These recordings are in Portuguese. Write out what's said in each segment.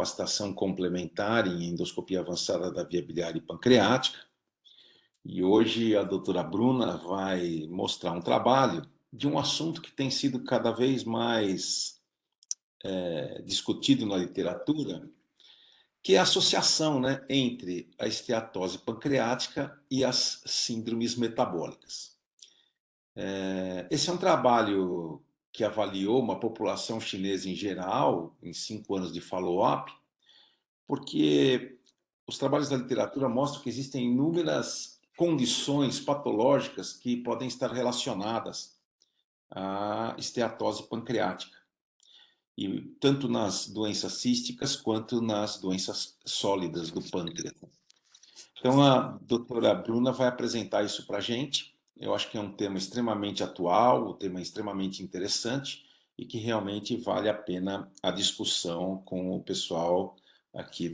capacitação complementar em endoscopia avançada da via biliar e pancreática. E hoje a doutora Bruna vai mostrar um trabalho de um assunto que tem sido cada vez mais discutido na literatura, que é a associação, né, entre a esteatose pancreática e as síndromes metabólicas. Esse é um trabalho que avaliou uma população chinesa em geral, em 5 anos de follow-up, porque os trabalhos da literatura mostram que existem inúmeras condições patológicas que podem estar relacionadas à esteatose pancreática, e tanto nas doenças císticas quanto nas doenças sólidas do pâncreas. Então, a doutora Bruna vai apresentar isso para a gente. Eu acho que é um tema extremamente atual, um tema extremamente interessante e que realmente vale a pena a discussão com o pessoal aqui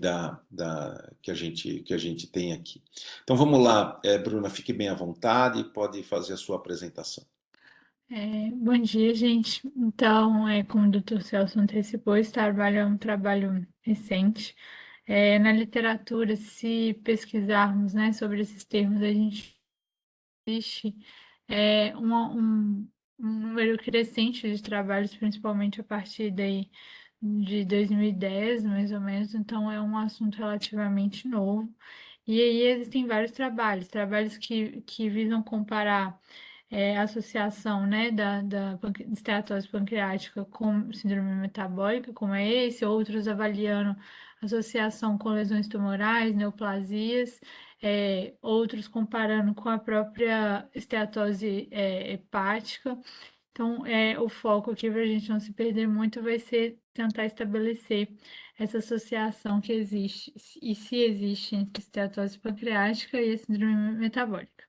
que a gente tem aqui. Então, vamos lá, Bruna, fique bem à vontade, pode fazer a sua apresentação. Bom dia, gente. Então, como o Dr. Celso antecipou, esse trabalho é um trabalho recente. Na literatura, se pesquisarmos, né, sobre esses termos, a gente existe um número crescente de trabalhos, principalmente a partir daí de 2010, mais ou menos. Então, é um assunto relativamente novo. E aí existem vários trabalhos que visam comparar a associação, né, da esteatose pancreática com síndrome metabólica, como é esse, outros avaliando associação com lesões tumorais, neoplasias, outros comparando com a própria esteatose hepática. Então, o foco aqui, para a gente não se perder muito, vai ser tentar estabelecer essa associação que existe, e se existe entre esteatose pancreática e a síndrome metabólica.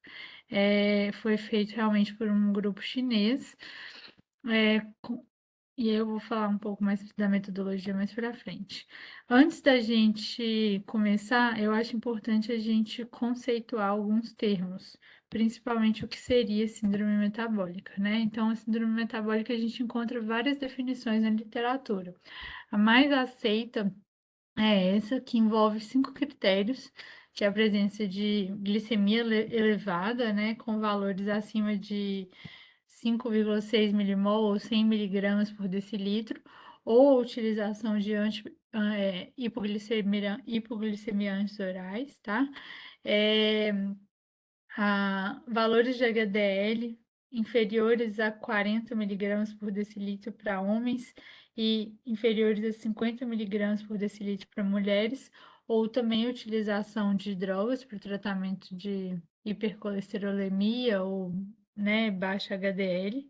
Foi feito realmente por um grupo chinês, e eu vou falar um pouco mais da metodologia mais para frente. Antes da gente começar, eu acho importante a gente conceituar alguns termos, principalmente o que seria síndrome metabólica, né? Então, a síndrome metabólica a gente encontra várias definições na literatura. A mais aceita é essa, que envolve 5 critérios, que é a presença de glicemia elevada, né, com valores acima de 5,6 milimol ou 100 miligramas por decilitro, ou a utilização de hipoglicemiantes orais, tá? É, valores de HDL inferiores a 40 miligramas por decilitro para homens e inferiores a 50 miligramas por decilitro para mulheres, ou também a utilização de drogas para o tratamento de hipercolesterolemia ou, né, baixa HDL.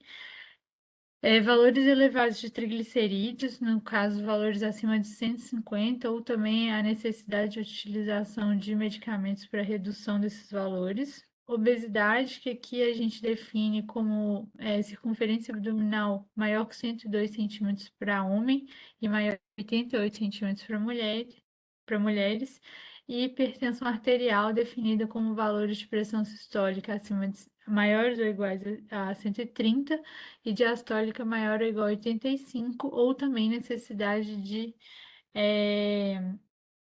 Valores elevados de triglicerídeos, no caso, valores acima de 150, ou também a necessidade de utilização de medicamentos para redução desses valores. Obesidade, que aqui a gente define como circunferência abdominal maior que 102 centímetros para homem e maior que 88 centímetros para mulheres. E hipertensão arterial, definida como valores de pressão sistólica maiores ou iguais a 130 e diastólica maior ou igual a 85, ou também necessidade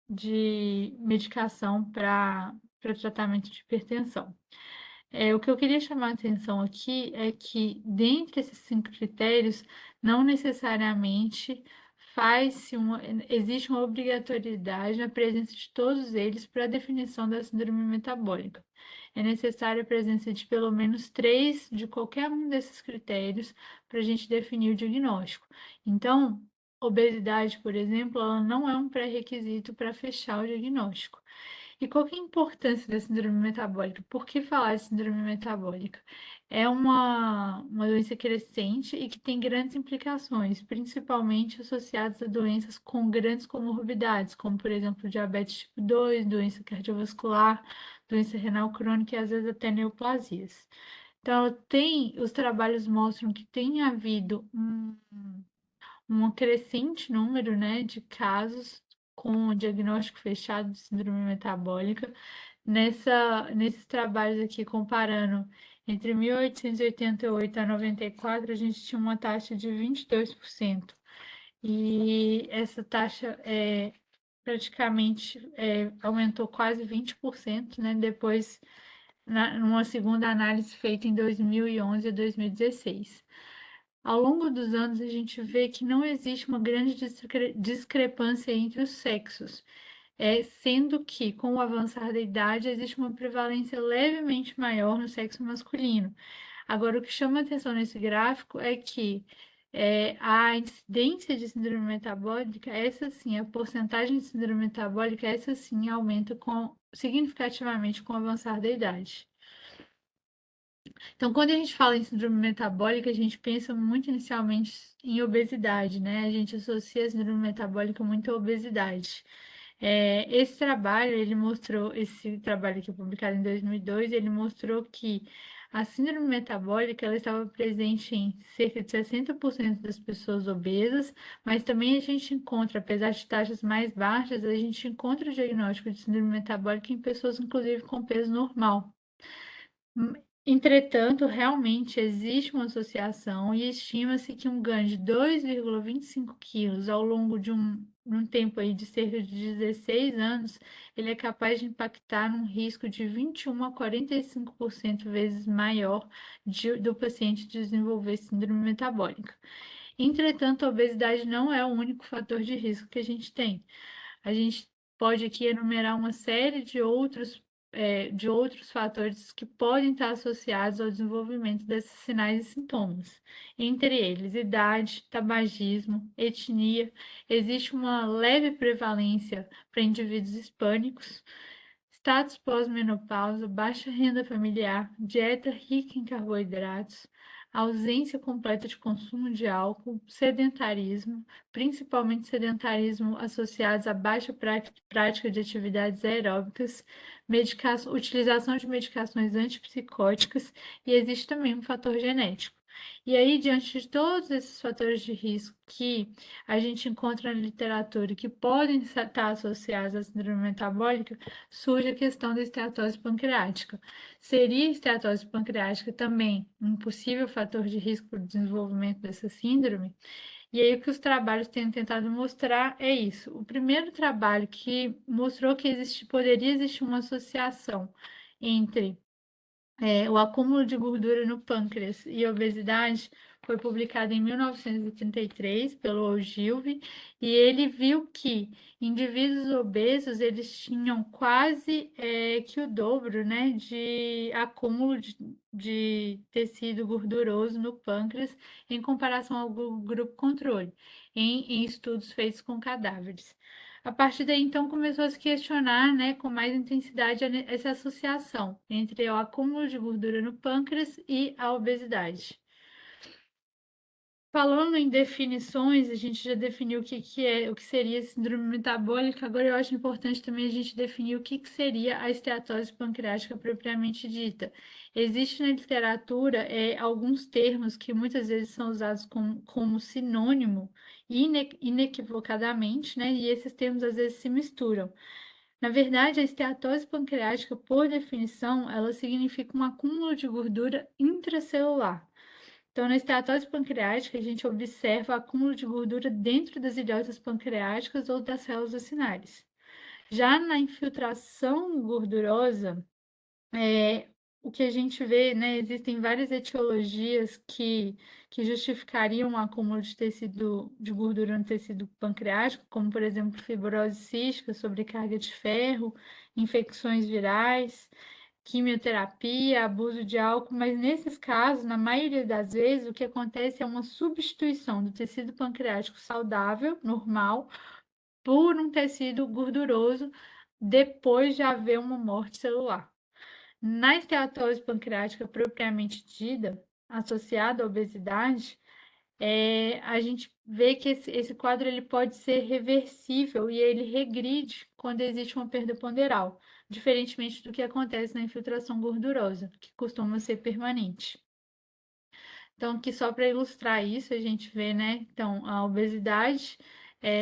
de medicação para tratamento de hipertensão. O que eu queria chamar a atenção aqui é que, dentre esses 5 critérios, não necessariamente existe uma obrigatoriedade na presença de todos eles para a definição da síndrome metabólica. É necessária a presença de pelo menos 3 de qualquer um desses critérios para a gente definir o diagnóstico. Então, obesidade, por exemplo, ela não é um pré-requisito para fechar o diagnóstico. E qual que é a importância da síndrome metabólica? Por que falar de síndrome metabólica? É uma doença crescente e que tem grandes implicações, principalmente associadas a doenças com grandes comorbidades, como, por exemplo, diabetes tipo 2, doença cardiovascular, doença renal crônica e, às vezes, até neoplasias. Então, os trabalhos mostram que tem havido um crescente número, né, de casos com o diagnóstico fechado de síndrome metabólica. Nesses trabalhos aqui, comparando entre 1888 a 94, a gente tinha uma taxa de 22%. E essa taxa praticamente aumentou quase 20%, né? Depois, numa segunda análise feita em 2011 e 2016. Ao longo dos anos, a gente vê que não existe uma grande discrepância entre os sexos, sendo que, com o avançar da idade, existe uma prevalência levemente maior no sexo masculino. Agora, o que chama atenção nesse gráfico é que a incidência de síndrome metabólica, essa sim, a porcentagem de síndrome metabólica, essa sim, aumenta significativamente com o avançar da idade. Então, quando a gente fala em síndrome metabólica, a gente pensa muito inicialmente em obesidade, né? A gente associa a síndrome metabólica muito à obesidade. Esse trabalho que foi publicado em 2002, ele mostrou que a síndrome metabólica ela estava presente em cerca de 60% das pessoas obesas, mas também a gente encontra, apesar de taxas mais baixas, a gente encontra o diagnóstico de síndrome metabólica em pessoas, inclusive, com peso normal. Entretanto, realmente existe uma associação e estima-se que um ganho de 2,25 quilos ao longo de um tempo aí de cerca de 16 anos, ele é capaz de impactar num risco de 21 a 45% vezes maior do paciente desenvolver síndrome metabólica. Entretanto, a obesidade não é o único fator de risco que a gente tem. A gente pode aqui enumerar uma série de outros fatores que podem estar associados ao desenvolvimento desses sinais e sintomas. Entre eles, idade, tabagismo, etnia, existe uma leve prevalência para indivíduos hispânicos, status pós-menopausa, baixa renda familiar, dieta rica em carboidratos, ausência completa de consumo de álcool, sedentarismo, principalmente sedentarismo associados à baixa prática de atividades aeróbicas, utilização de medicações antipsicóticas e existe também um fator genético. E aí, diante de todos esses fatores de risco que a gente encontra na literatura que podem estar associados à síndrome metabólica, surge a questão da esteatose pancreática. Seria a esteatose pancreática também um possível fator de risco para o desenvolvimento dessa síndrome? E aí o que os trabalhos têm tentado mostrar é isso. O primeiro trabalho que mostrou que poderia existir uma associação entre o acúmulo de gordura no pâncreas e obesidade foi publicado em 1933 pelo Ogilvy e ele viu que indivíduos obesos eles tinham quase que o dobro, né, de acúmulo de tecido gorduroso no pâncreas em comparação ao grupo controle, em estudos feitos com cadáveres. A partir daí, então, começou a se questionar, né, com mais intensidade essa associação entre o acúmulo de gordura no pâncreas e a obesidade. Falando em definições, a gente já definiu o que seria síndrome metabólica, agora eu acho importante também a gente definir o que seria a esteatose pancreática propriamente dita. Existe na literatura alguns termos que muitas vezes são usados como sinônimo inequivocadamente, né? E esses termos às vezes se misturam. Na verdade, a esteatose pancreática, por definição, ela significa um acúmulo de gordura intracelular. Então, na esteatose pancreática, a gente observa acúmulo de gordura dentro das ilhotas pancreáticas ou das células acinares. Já na infiltração gordurosa, o que a gente vê, né, existem várias etiologias que justificariam o acúmulo de tecido de gordura no tecido pancreático, como, por exemplo, fibrose cística, sobrecarga de ferro, infecções virais, quimioterapia, abuso de álcool, mas nesses casos, na maioria das vezes, o que acontece é uma substituição do tecido pancreático saudável, normal, por um tecido gorduroso depois de haver uma morte celular. Na esteatose pancreática propriamente dita, associada à obesidade, a gente vê que esse quadro ele pode ser reversível e ele regride quando existe uma perda ponderal, diferentemente do que acontece na infiltração gordurosa, que costuma ser permanente. Então, que só para ilustrar isso, a gente vê, né? Então, a obesidade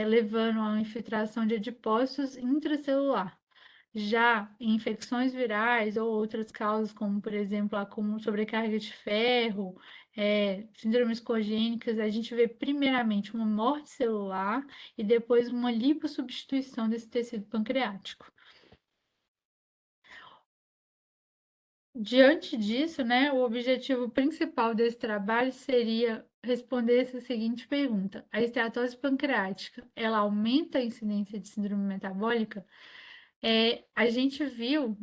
levando a uma infiltração de adipócitos intracelular. Já em infecções virais ou outras causas, como, por exemplo, acúmulo sobrecarga de ferro, síndromes congênitas, a gente vê primeiramente uma morte celular e depois uma lipossubstituição desse tecido pancreático. Diante disso, né, o objetivo principal desse trabalho seria responder essa seguinte pergunta: a esteatose pancreática, ela aumenta a incidência de síndrome metabólica? A gente viu,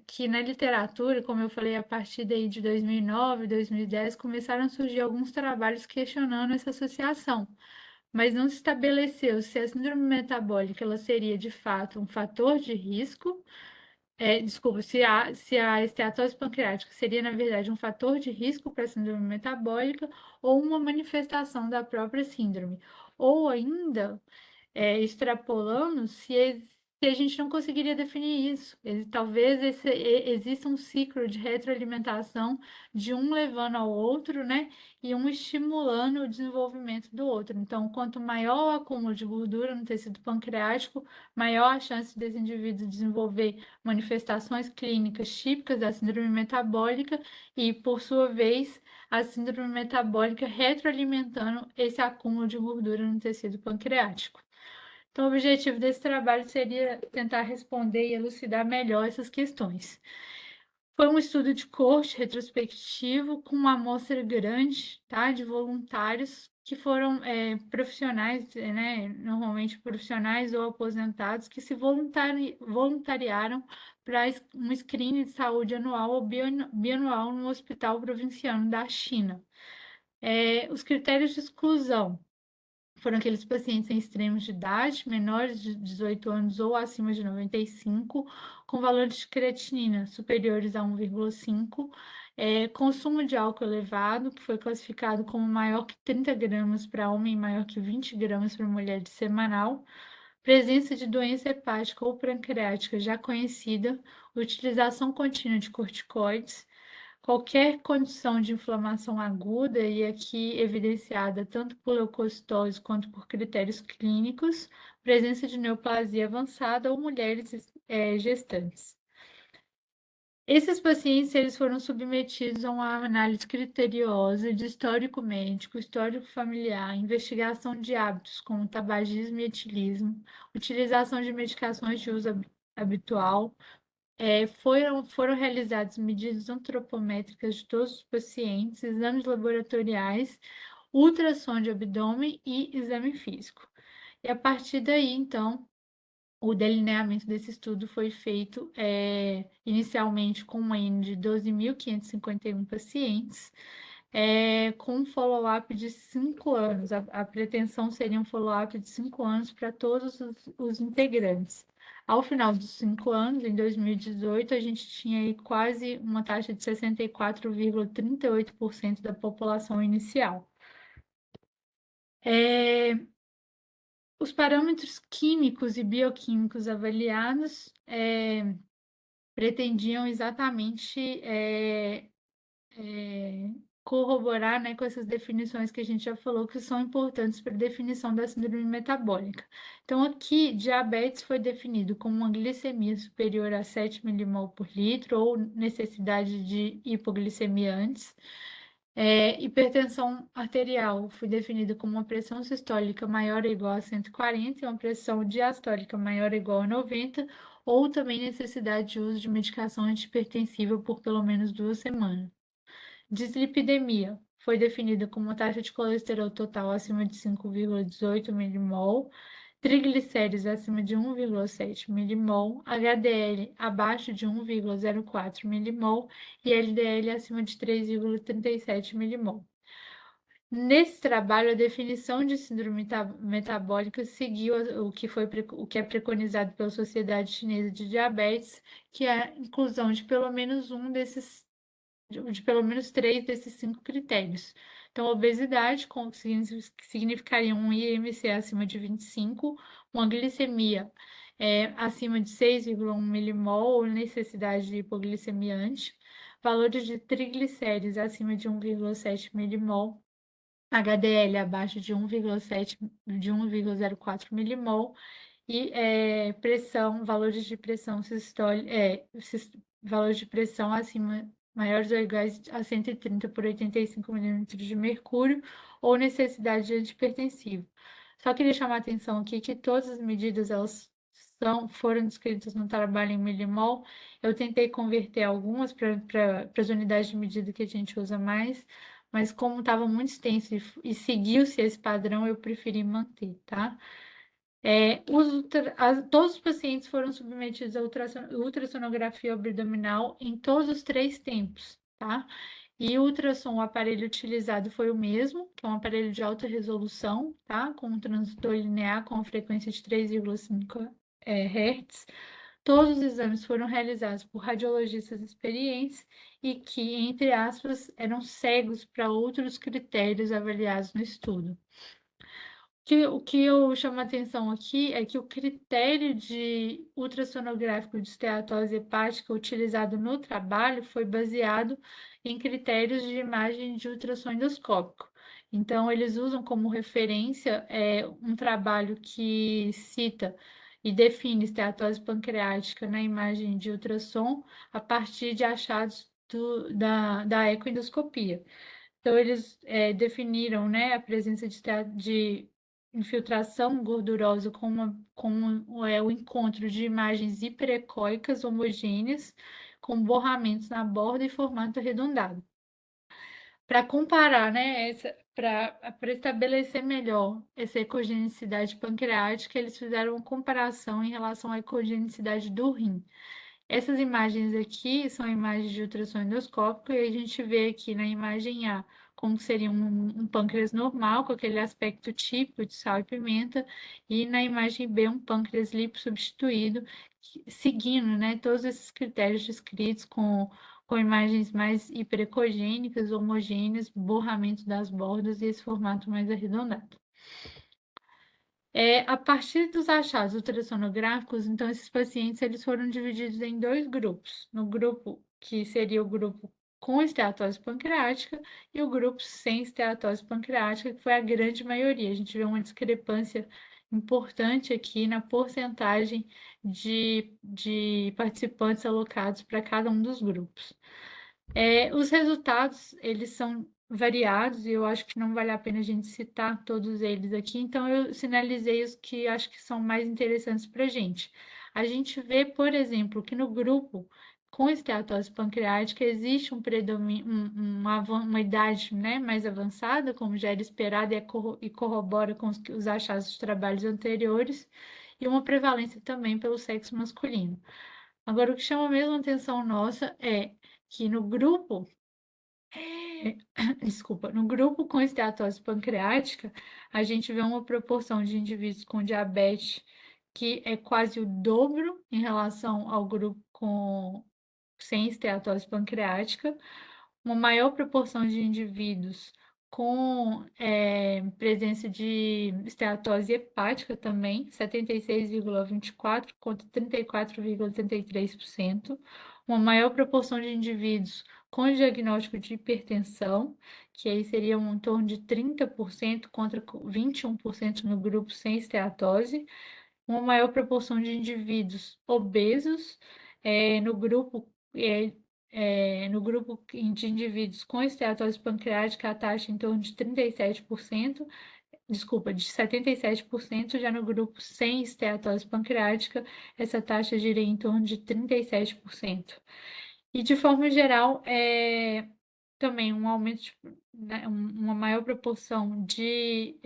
que na literatura, como eu falei, a partir daí de 2009, 2010, começaram a surgir alguns trabalhos questionando essa associação, mas não se estabeleceu se a síndrome metabólica ela seria de fato um fator de risco, desculpa, se a esteatose pancreática seria, na verdade, um fator de risco para a síndrome metabólica ou uma manifestação da própria síndrome. Ou ainda, extrapolando, se a gente não conseguiria definir isso. Talvez exista um ciclo de retroalimentação de um levando ao outro, né? E um estimulando o desenvolvimento do outro. Então, quanto maior o acúmulo de gordura no tecido pancreático, maior a chance desse indivíduo desenvolver manifestações clínicas típicas da síndrome metabólica e, por sua vez, a síndrome metabólica retroalimentando esse acúmulo de gordura no tecido pancreático. Então, o objetivo desse trabalho seria tentar responder e elucidar melhor essas questões. Foi um estudo de coorte retrospectivo com uma amostra grande, tá, de voluntários que foram profissionais, né, normalmente profissionais ou aposentados, que se voluntariaram para um screening de saúde anual ou bianual no Hospital Provinciano da China. Os critérios de exclusão foram aqueles pacientes em extremos de idade, menores de 18 anos ou acima de 95, com valores de creatinina superiores a 1,5, consumo de álcool elevado, que foi classificado como maior que 30 gramas para homem e maior que 20 gramas para mulher de semanal, presença de doença hepática ou pancreática já conhecida, utilização contínua de corticoides, qualquer condição de inflamação aguda, e aqui evidenciada tanto por leucocitose quanto por critérios clínicos, presença de neoplasia avançada ou mulheres gestantes. Esses pacientes eles foram submetidos a uma análise criteriosa de histórico médico, histórico familiar, investigação de hábitos como tabagismo e etilismo, utilização de medicações de uso habitual, foram realizadas medidas antropométricas de todos os pacientes, exames laboratoriais, ultrassom de abdômen e exame físico. E a partir daí, então, o delineamento desse estudo foi feito inicialmente com uma N de 12.551 pacientes, com um follow-up de 5 anos. A pretensão seria um follow-up de 5 anos para todos os integrantes. Ao final dos 5 anos, em 2018, a gente tinha aí quase uma taxa de 64,38% da população inicial. Os parâmetros químicos e bioquímicos avaliados pretendiam exatamente corroborar, né, com essas definições que a gente já falou, que são importantes para a definição da síndrome metabólica. Então, aqui, diabetes foi definido como uma glicemia superior a 7 milimol por litro ou necessidade de hipoglicemia antes. Hipertensão arterial foi definida como uma pressão sistólica maior ou igual a 140 e uma pressão diastólica maior ou igual a 90, ou também necessidade de uso de medicação antihipertensiva por pelo menos 2 semanas. Dislipidemia foi definida como uma taxa de colesterol total acima de 5,18 milimol, triglicéridos acima de 1,7 milimol, HDL abaixo de 1,04 milimol e LDL acima de 3,37 milimol. Nesse trabalho, a definição de síndrome metabólica seguiu o que é preconizado pela Sociedade Chinesa de Diabetes, que é a inclusão de pelo menos pelo menos 3 desses 5 critérios. Então, obesidade, que significaria um IMC acima de 25, uma glicemia acima de 6,1 milimol ou necessidade de hipoglicemia antes, valores de triglicéridos acima de 1,7 milimol, HDL abaixo de 1,04 milimol e pressão, valores de pressão valores de pressão acima, maiores ou iguais a 130 por 85 milímetros de mercúrio, ou necessidade de antipertensivo. Só queria chamar a atenção aqui que todas as medidas, elas foram descritas no trabalho em milimol. Eu tentei converter algumas para as unidades de medida que a gente usa mais, mas como estava muito extenso e seguiu-se esse padrão, eu preferi manter, tá? Todos os pacientes foram submetidos a ultrassonografia abdominal em todos os 3 tempos, tá? E o ultrassom, o aparelho utilizado foi o mesmo, que é um aparelho de alta resolução, tá? Com um transdutor linear com a frequência de 3,5 Hz. Todos os exames foram realizados por radiologistas experientes e que, entre aspas, eram cegos para outros critérios avaliados no estudo. O que eu chamo a atenção aqui é que o critério de ultrassonográfico de esteatose hepática utilizado no trabalho foi baseado em critérios de imagem de ultrassom endoscópico. Então, eles usam como referência um trabalho que cita e define esteatose pancreática na imagem de ultrassom a partir de achados da ecoendoscopia. Então, eles definiram, né, a presença de infiltração gordurosa o encontro de imagens hiperecóicas homogêneas com borramentos na borda e formato arredondado. Para comparar, né, para estabelecer melhor essa ecogenicidade pancreática, eles fizeram uma comparação em relação à ecogenicidade do rim. Essas imagens aqui são imagens de ultrassom endoscópico e a gente vê aqui na imagem A como seria um pâncreas normal, com aquele aspecto típico de sal e pimenta, e na imagem B um pâncreas lipossubstituído, seguindo, né, todos esses critérios descritos com imagens mais hiperecogênicas, homogêneas, borramento das bordas e esse formato mais arredondado. A partir dos achados ultrassonográficos, então, esses pacientes eles foram divididos em 2 grupos. No grupo que seria o grupo com esteatose pancreática e o grupo sem esteatose pancreática, que foi a grande maioria. A gente vê uma discrepância importante aqui na porcentagem de participantes alocados para cada um dos grupos. Os resultados, eles são variados e eu acho que não vale a pena a gente citar todos eles aqui, então eu sinalizei os que acho que são mais interessantes para a gente. A gente vê, por exemplo, que no grupo com esteatose pancreática existe uma idade, né, mais avançada, como já era esperado e corrobora com os achados dos trabalhos anteriores, e uma prevalência também pelo sexo masculino. Agora, o que chama mesmo a atenção nossa é que no grupo, desculpa, no grupo com esteatose pancreática, a gente vê uma proporção de indivíduos com diabetes que é quase o dobro em relação ao grupo sem esteatose pancreática, uma maior proporção de indivíduos com presença de esteatose hepática também, 76,24 contra 34,33%, uma maior proporção de indivíduos com diagnóstico de hipertensão, que aí seria em torno de 30% contra 21% no grupo sem esteatose, uma maior proporção de indivíduos obesos no grupo no grupo de indivíduos com esteatose pancreática, a taxa em torno de 37%, desculpa, de 77%, já no grupo sem esteatose pancreática, essa taxa gira em torno de 37%. E, de forma geral, também um aumento, né, uma maior proporção de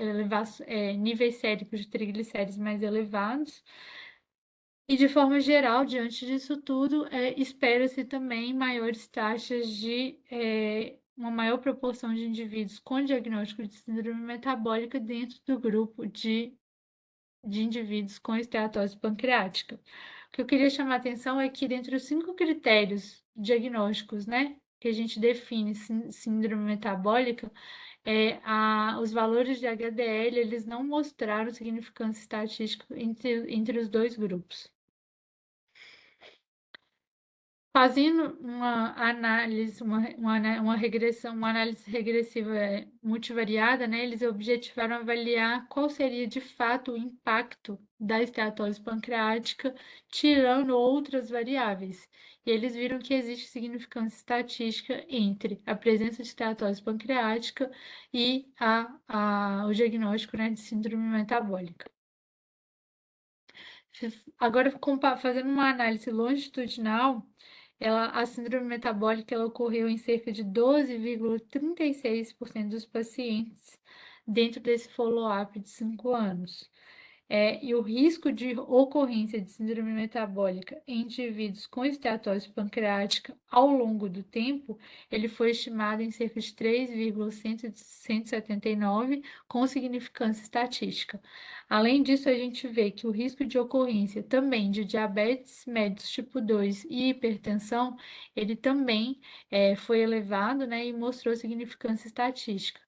níveis séricos de triglicérides mais elevados. E, de forma geral, diante disso tudo, espera-se também maiores taxas de uma maior proporção de indivíduos com diagnóstico de síndrome metabólica dentro do grupo de indivíduos com esteatose pancreática. O que eu queria chamar a atenção é que, dentre os 5 critérios diagnósticos, né, que a gente define síndrome metabólica, os valores de HDL eles não mostraram significância estatística entre os 2 grupos. Fazendo uma análise, uma regressão, uma análise regressiva multivariada, né, eles objetivaram avaliar qual seria de fato o impacto da esteatose pancreática, tirando outras variáveis. E eles viram que existe significância estatística entre a presença de esteatose pancreática e o diagnóstico, né, de síndrome metabólica. Agora, fazendo uma análise longitudinal, a síndrome metabólica ela ocorreu em cerca de 12,36% dos pacientes dentro desse follow-up de 5 anos. E o risco de ocorrência de síndrome metabólica em indivíduos com esteatose pancreática ao longo do tempo, ele foi estimado em cerca de 3,179, com significância estatística. Além disso, a gente vê que o risco de ocorrência também de diabetes mellitus tipo 2 e hipertensão, ele também foi elevado, né, e mostrou significância estatística.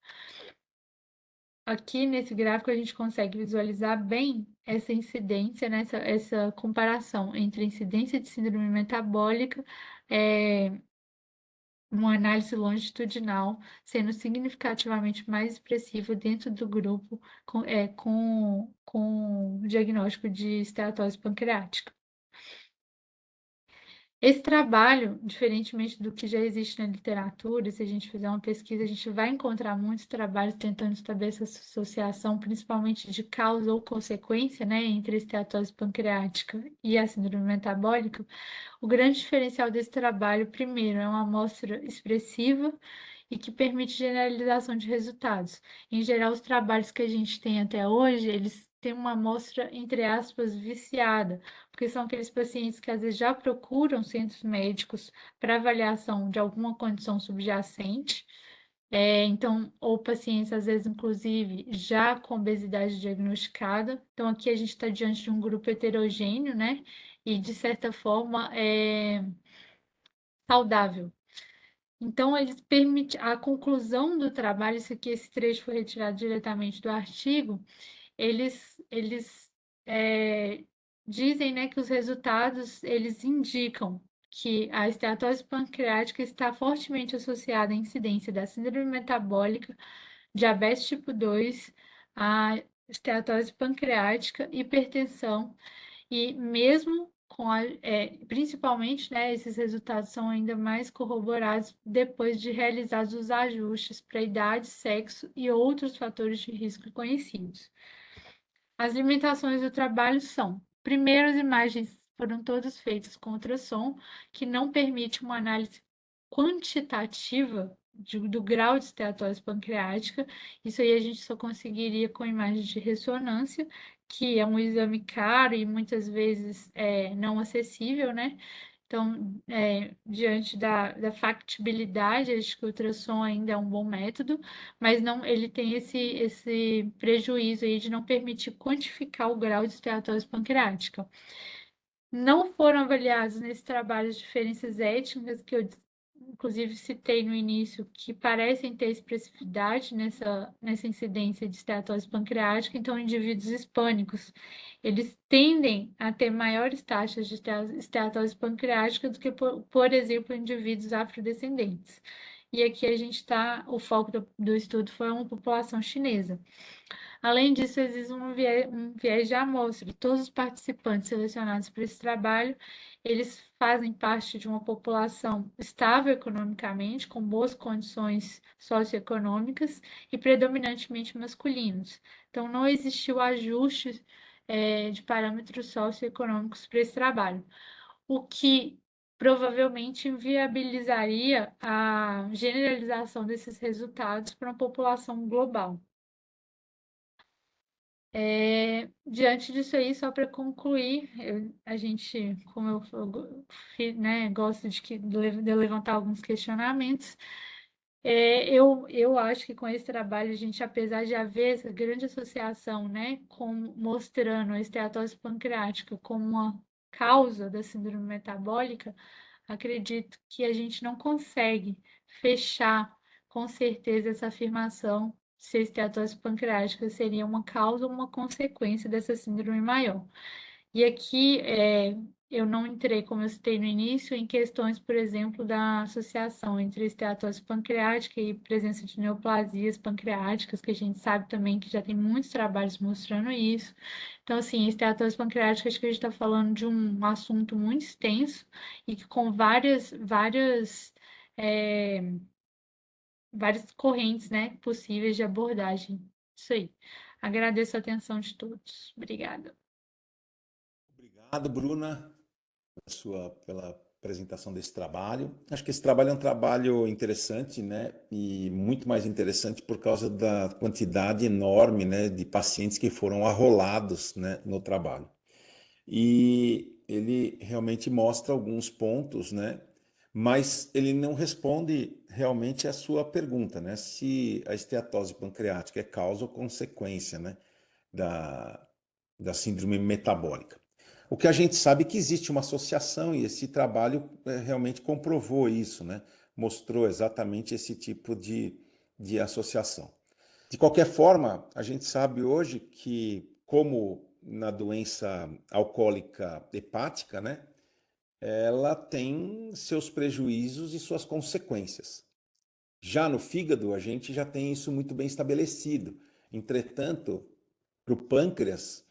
Aqui nesse gráfico a gente consegue visualizar bem essa incidência, né, essa comparação entre a incidência de síndrome metabólica, uma análise longitudinal, sendo significativamente mais expressivo dentro do grupo com diagnóstico de esteatose pancreática. Esse trabalho, diferentemente do que já existe na literatura, se a gente fizer uma pesquisa, a gente vai encontrar muitos trabalhos tentando estabelecer essa associação, principalmente de causa ou consequência, né, entre a esteatose pancreática e a síndrome metabólica. O grande diferencial desse trabalho, primeiro, é uma amostra expressiva e que permite generalização de resultados. Em geral, os trabalhos que a gente tem até hoje, eles têm uma amostra, entre aspas, viciada, porque são aqueles pacientes que às vezes já procuram centros médicos para avaliação de alguma condição subjacente, então, ou pacientes, às vezes, inclusive, já com obesidade diagnosticada. Então, aqui a gente está diante de um grupo heterogêneo, né? E, de certa forma, saudável. Então, eles permitem a conclusão do trabalho, isso aqui, esse trecho foi retirado diretamente do artigo, eles dizem, né, que os resultados, eles indicam que a esteatose pancreática está fortemente associada à incidência da síndrome metabólica, diabetes tipo 2, a esteatose pancreática, hipertensão, e mesmo principalmente, né, esses resultados são ainda mais corroborados depois de realizados os ajustes para idade, sexo e outros fatores de risco conhecidos. As limitações do trabalho são: primeiro, as imagens foram todas feitas com ultrassom, que não permite uma análise quantitativa do grau de esteatose pancreática. Isso aí a gente só conseguiria com imagens de ressonância, que é um exame caro e muitas vezes não acessível, né? Então, diante da factibilidade, acho que o ultrassom ainda é um bom método, mas não, ele tem esse prejuízo aí de não permitir quantificar o grau de esteatose pancreática. Não foram avaliados nesse trabalho as diferenças étnicas que eu, inclusive, citei no início, que parecem ter expressividade nessa incidência de esteatose pancreática. Então, indivíduos hispânicos, eles tendem a ter maiores taxas de esteatose pancreática do que, por exemplo, indivíduos afrodescendentes. E aqui a gente está, o foco do estudo foi uma população chinesa. Além disso, existe um viés de amostra. Todos os participantes selecionados para esse trabalho, eles fazem parte de uma população estável economicamente, com boas condições socioeconômicas e predominantemente masculinos. Então, não existiu ajuste de parâmetros socioeconômicos para esse trabalho, o que provavelmente inviabilizaria a generalização desses resultados para uma população global. Diante disso aí, só para concluir, a gente, como né, gosto de levantar alguns questionamentos, eu acho que com esse trabalho a gente, apesar de haver essa grande associação, né, mostrando a esteatose pancreática como uma causa da síndrome metabólica, acredito que a gente não consegue fechar com certeza essa afirmação se a esteatose pancreática seria uma causa ou uma consequência dessa síndrome maior. E aqui eu não entrei, como eu citei no início, em questões, por exemplo, da associação entre esteatose pancreática e presença de neoplasias pancreáticas, que a gente sabe também que já tem muitos trabalhos mostrando isso. Então, assim, esteatose pancreática, acho que a gente está falando de um assunto muito extenso e que com é, várias correntes, né, possíveis de abordagem. Isso aí. Agradeço a atenção de todos. Obrigada. Obrigado, Bruna, pela apresentação desse trabalho. Acho que esse trabalho é um trabalho interessante, né? E muito mais interessante por causa da quantidade enorme, né, de pacientes que foram arrolados, né, no trabalho. E ele realmente mostra alguns pontos, né? Mas ele não responde realmente à sua pergunta, né? Se a esteatose pancreática é causa ou consequência, né, da, da síndrome metabólica. O que a gente sabe é que existe uma associação e esse trabalho realmente comprovou isso, né? Mostrou exatamente esse tipo de associação. De qualquer forma, a gente sabe hoje que, como na doença alcoólica hepática, né, ela tem seus prejuízos e suas consequências. Já no fígado, a gente já tem isso muito bem estabelecido. Entretanto, para o pâncreas,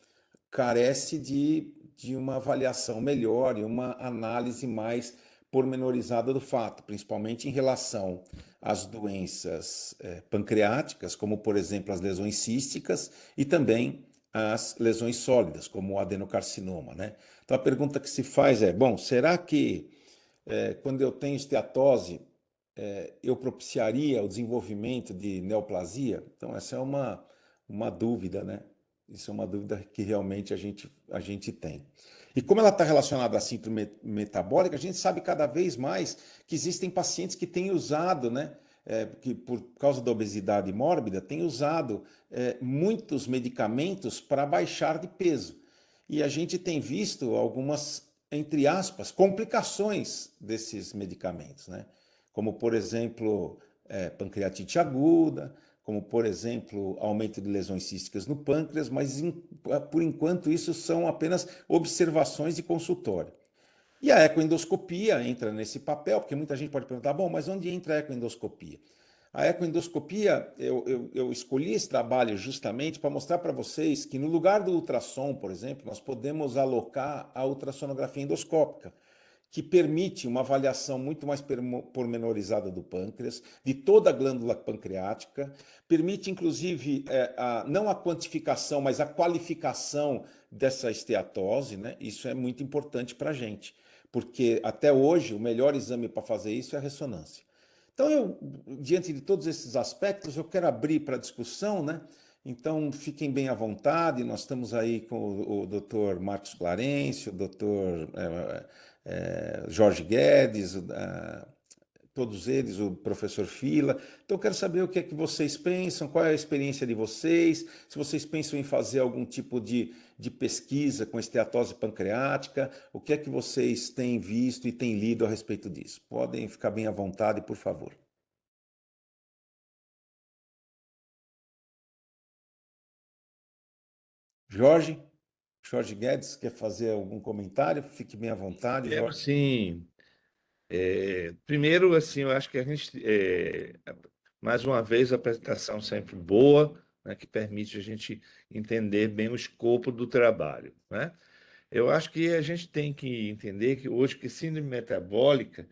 carece de uma avaliação melhor e uma análise mais pormenorizada do fato, principalmente em relação às doenças pancreáticas, como, por exemplo, as lesões císticas e também as lesões sólidas, como o adenocarcinoma, né? Então, a pergunta que se faz é, bom, será que quando eu tenho esteatose, eu propiciaria o desenvolvimento de neoplasia? Então, essa é uma dúvida, né? Isso é uma dúvida que realmente a gente tem. E como ela está relacionada à síndrome metabólica, a gente sabe cada vez mais que existem pacientes que têm usado, né? Que por causa da obesidade mórbida, têm usado muitos medicamentos para baixar de peso. E a gente tem visto algumas, entre aspas, complicações desses medicamentos, né? Como, por exemplo, pancreatite aguda, como, por exemplo, aumento de lesões císticas no pâncreas, mas, por enquanto, isso são apenas observações de consultório. E a ecoendoscopia entra nesse papel, porque muita gente pode perguntar, bom, mas onde entra a ecoendoscopia? A ecoendoscopia, eu escolhi esse trabalho justamente para mostrar para vocês que no lugar do ultrassom, por exemplo, nós podemos alocar a ultrassonografia endoscópica, que permite uma avaliação muito mais pormenorizada do pâncreas, de toda a glândula pancreática, permite inclusive não a quantificação, mas a qualificação dessa esteatose, né? Isso é muito importante para a gente, porque até hoje o melhor exame para fazer isso é a ressonância. Então, diante de todos esses aspectos, eu quero abrir para discussão, né? Então, fiquem bem à vontade. Nós estamos aí com o Dr. Marcos Clarencio, o Dr. Jorge Guedes, todos eles, o professor Fila. Então, eu quero saber o que é que vocês pensam, qual é a experiência de vocês, se vocês pensam em fazer algum tipo de pesquisa com esteatose pancreática, o que é que vocês têm visto e têm lido a respeito disso. Podem ficar bem à vontade, por favor. Jorge? Jorge Guedes, quer fazer algum comentário? Fique bem à vontade, Quero Jorge. sim. Primeiro, assim, eu acho que mais uma vez, a apresentação sempre boa, né, que permite a gente entender bem o escopo do trabalho, né? Eu acho que a gente tem que entender que hoje que síndrome metabólica,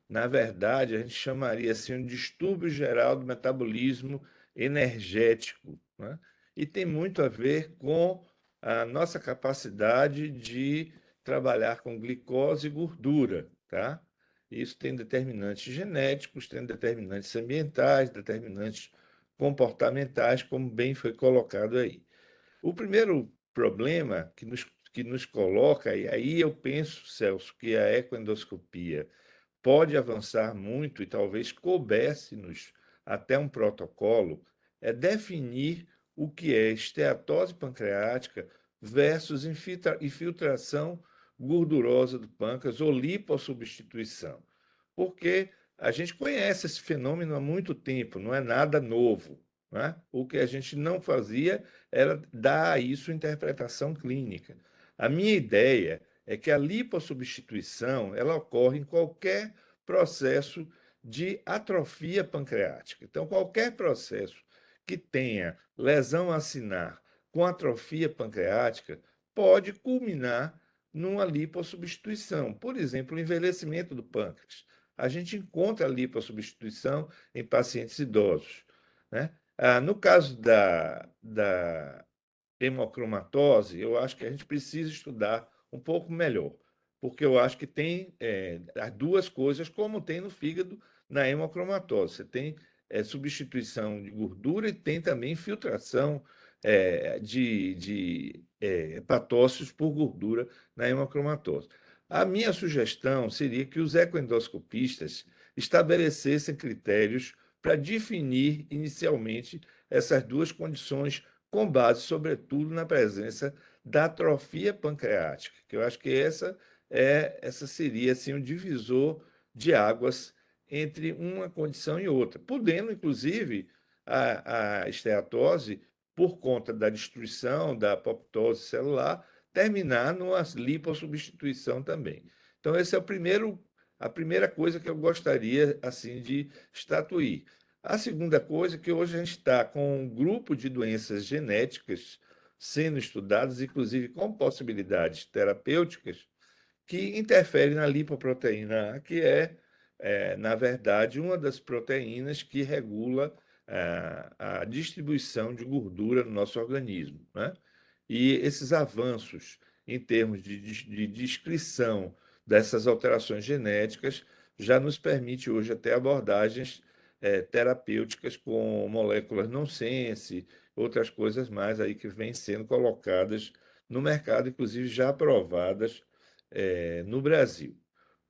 na verdade, a gente chamaria assim um distúrbio geral do metabolismo energético, né? E tem muito a ver com a nossa capacidade de trabalhar com glicose e gordura, tá? Isso tem determinantes genéticos, tem determinantes ambientais, determinantes comportamentais, como bem foi colocado aí. O primeiro problema que nos coloca, e aí eu penso, Celso, que a ecoendoscopia pode avançar muito e talvez coubesse-nos até um protocolo, é definir o que é esteatose pancreática versus infiltração gordurosa do pâncreas ou lipossubstituição. Porque a gente conhece esse fenômeno há muito tempo, não é nada novo. Né? O que a gente não fazia era dar a isso interpretação clínica. A minha ideia é que a lipossubstituição ela ocorre em qualquer processo de atrofia pancreática. Então, qualquer processo que tenha lesão acinar com atrofia pancreática pode culminar numa lipossubstituição. Por exemplo, o envelhecimento do pâncreas. A gente encontra a lipossubstituição em pacientes idosos, né? No caso da hemocromatose, eu acho que a gente precisa estudar um pouco melhor, porque eu acho que tem as duas coisas, como tem no fígado na hemocromatose. Você tem substituição de gordura e tem também filtração de hepatócitos por gordura na hemocromatose. A minha sugestão seria que os ecoendoscopistas estabelecessem critérios para definir inicialmente essas duas condições com base, sobretudo, na presença da atrofia pancreática, que eu acho que essa seria assim um divisor de águas entre uma condição e outra, podendo, inclusive, a esteatose, por conta da destruição da apoptose celular, terminar numa lipossubstituição também. Então, esse é a primeira coisa que eu gostaria assim de estatuir. A segunda coisa é que hoje a gente está com um grupo de doenças genéticas sendo estudadas, inclusive com possibilidades terapêuticas, que interferem na lipoproteína A, que na verdade, uma das proteínas que regula a distribuição de gordura no nosso organismo, né? E esses avanços em termos de descrição dessas alterações genéticas já nos permite hoje até abordagens terapêuticas com moléculas nonsense, outras coisas mais aí que vêm sendo colocadas no mercado, inclusive já aprovadas no Brasil.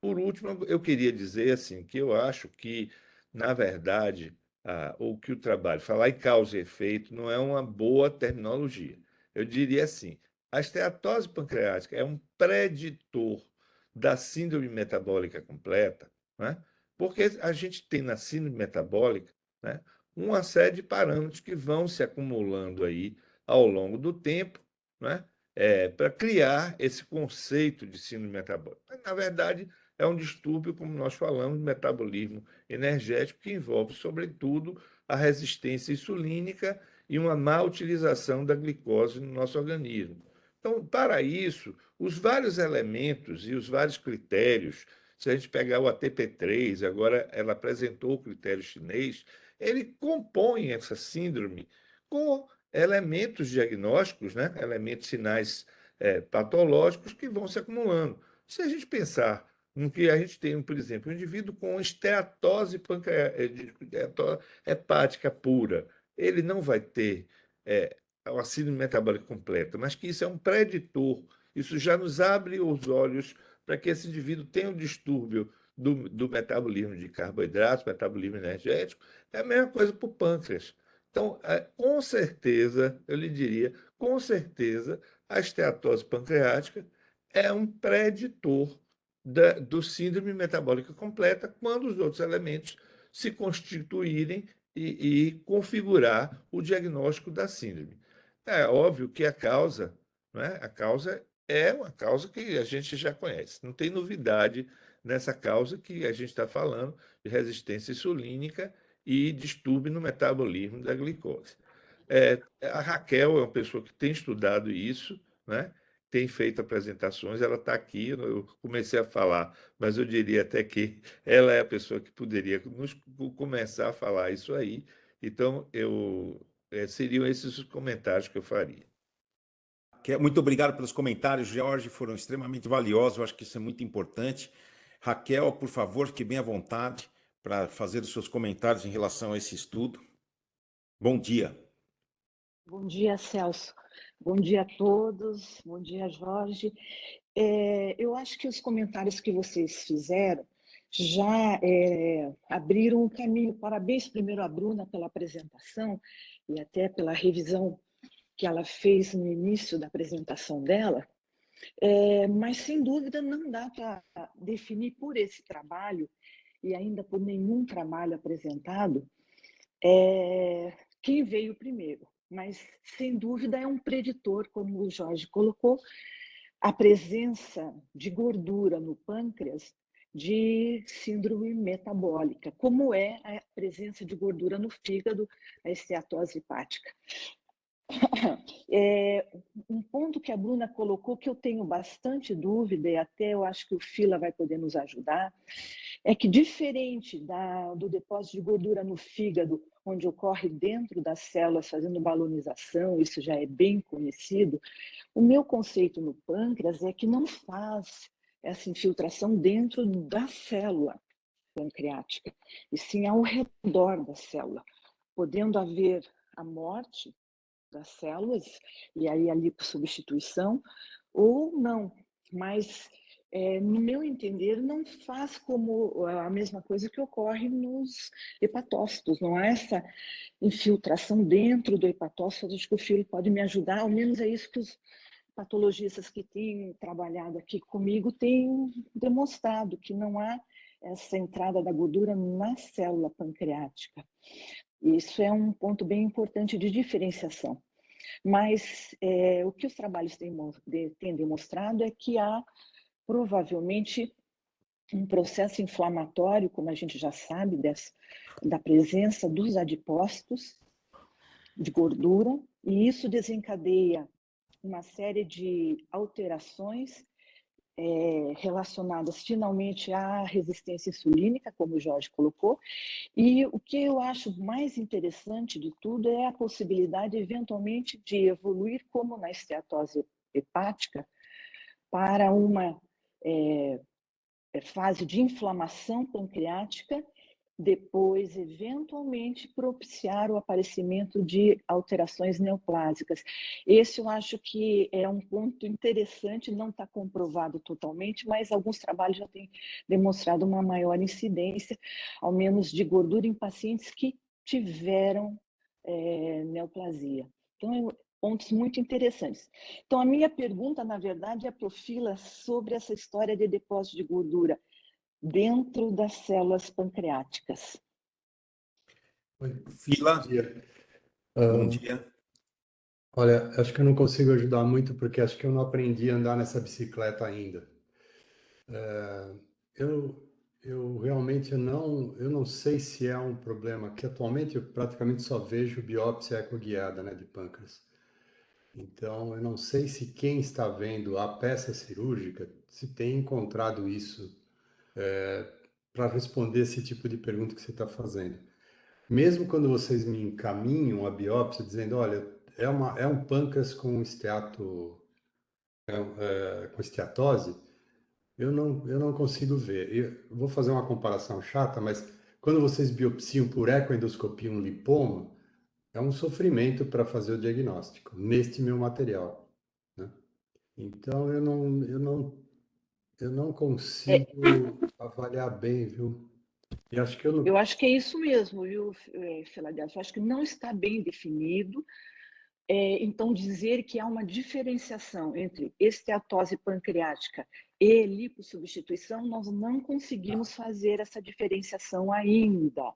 Por último, eu queria dizer assim que eu acho que, na verdade, ou que o trabalho, falar em causa e efeito, não é uma boa terminologia. Eu diria assim, a esteatose pancreática é um preditor da síndrome metabólica completa, né? Porque a gente tem na síndrome metabólica, né, uma série de parâmetros que vão se acumulando aí ao longo do tempo, né, para criar esse conceito de síndrome metabólica. Mas, na verdade, é um distúrbio, como nós falamos, de metabolismo energético, que envolve, sobretudo, a resistência insulínica e uma má utilização da glicose no nosso organismo. Então, para isso, os vários elementos e os vários critérios, se a gente pegar o ATP3, agora ela apresentou o critério chinês, ele compõe essa síndrome com elementos diagnósticos, né? Elementos sinais patológicos que vão se acumulando. Se a gente pensar no que a gente tem, por exemplo, um indivíduo com esteatose hepática pura, ele não vai ter a síndrome metabólica completa, mas que isso é um preditor, isso já nos abre os olhos para que esse indivíduo tenha um distúrbio do metabolismo de carboidratos, metabolismo energético, é a mesma coisa para o pâncreas. Então, com certeza, eu lhe diria, com certeza, a esteatose pancreática é um preditor do síndrome metabólica completa quando os outros elementos se constituírem e configurar o diagnóstico da síndrome. É óbvio que a causa, né, a causa é uma causa que a gente já conhece. Não tem novidade nessa causa que a gente está falando de resistência insulínica e distúrbio no metabolismo da glicose. A Raquel é uma pessoa que tem estudado isso, né? Tem feito apresentações, ela está aqui, eu comecei a falar, mas eu diria até que ela é a pessoa que poderia começar a falar isso aí. Então, seriam esses os comentários que eu faria. Muito obrigado pelos comentários, Jorge, foram extremamente valiosos, eu acho que isso é muito importante. Raquel, por favor, fique bem à vontade para fazer os seus comentários em relação a esse estudo. Bom dia. Bom dia, Celso. Bom dia a todos. Bom dia, Jorge. Eu acho que os comentários que vocês fizeram já abriram um caminho. Parabéns primeiro à Bruna pela apresentação e até pela revisão que ela fez no início da apresentação dela. Mas, sem dúvida, não dá para definir por esse trabalho e ainda por nenhum trabalho apresentado quem veio primeiro. Mas, sem dúvida, é um preditor, como o Jorge colocou, a presença de gordura no pâncreas de síndrome metabólica, como é a presença de gordura no fígado, a esteatose hepática. Um ponto que a Bruna colocou que eu tenho bastante dúvida, e até eu acho que o Fila vai poder nos ajudar, é que diferente do depósito de gordura no fígado, onde ocorre dentro das células fazendo balonização, isso já é bem conhecido, o meu conceito no pâncreas é que não faz essa infiltração dentro da célula pancreática, e sim ao redor da célula, podendo haver a morte das células, e aí a lipossubstituição, ou não, mas no meu entender não faz como a mesma coisa que ocorre nos hepatócitos, não há essa infiltração dentro do hepatócito. Acho que o Filo pode me ajudar, ao menos é isso que os patologistas que têm trabalhado aqui comigo têm demonstrado, que não há essa entrada da gordura na célula pancreática. Isso é um ponto bem importante de diferenciação. Mas o que os trabalhos têm demonstrado é que há provavelmente um processo inflamatório, como a gente já sabe, da presença dos adipócitos de gordura, e isso desencadeia uma série de alterações relacionadas finalmente à resistência insulínica, como o Jorge colocou, e o que eu acho mais interessante de tudo é a possibilidade, eventualmente, de evoluir, como na esteatose hepática, para uma fase de inflamação pancreática, depois, eventualmente, propiciar o aparecimento de alterações neoplásicas. Esse eu acho que é um ponto interessante, não está comprovado totalmente, mas alguns trabalhos já têm demonstrado uma maior incidência, ao menos de gordura em pacientes que tiveram neoplasia. Então, pontos muito interessantes. Então, a minha pergunta, na verdade, é para o Fila sobre essa história de depósito de gordura dentro das células pancreáticas. Oi, Fila, bom dia. bom dia. Olha, acho que eu não consigo ajudar muito porque acho que eu não aprendi a andar nessa bicicleta ainda. Eu realmente eu não sei se é um problema que atualmente eu praticamente só vejo biópsia ecoguiada, né, de pâncreas. Então, eu não sei se quem está vendo a peça cirúrgica se tem encontrado isso para responder esse tipo de pergunta que você está fazendo. Mesmo quando vocês me encaminham a biópsia dizendo, olha, é um pâncreas com com esteatose, eu não consigo ver. Eu vou fazer uma comparação chata, mas quando vocês biopsiam por ecoendoscopia um lipoma, é um sofrimento para fazer o diagnóstico, neste meu material, né? Então, eu não consigo avaliar bem, viu? E acho que eu Eu não... acho que é isso mesmo, viu, Filadelfia? Eu acho que não está bem definido. Então, dizer que há uma diferenciação entre esteatose pancreática e lipossubstituição, nós não conseguimos fazer essa diferenciação ainda,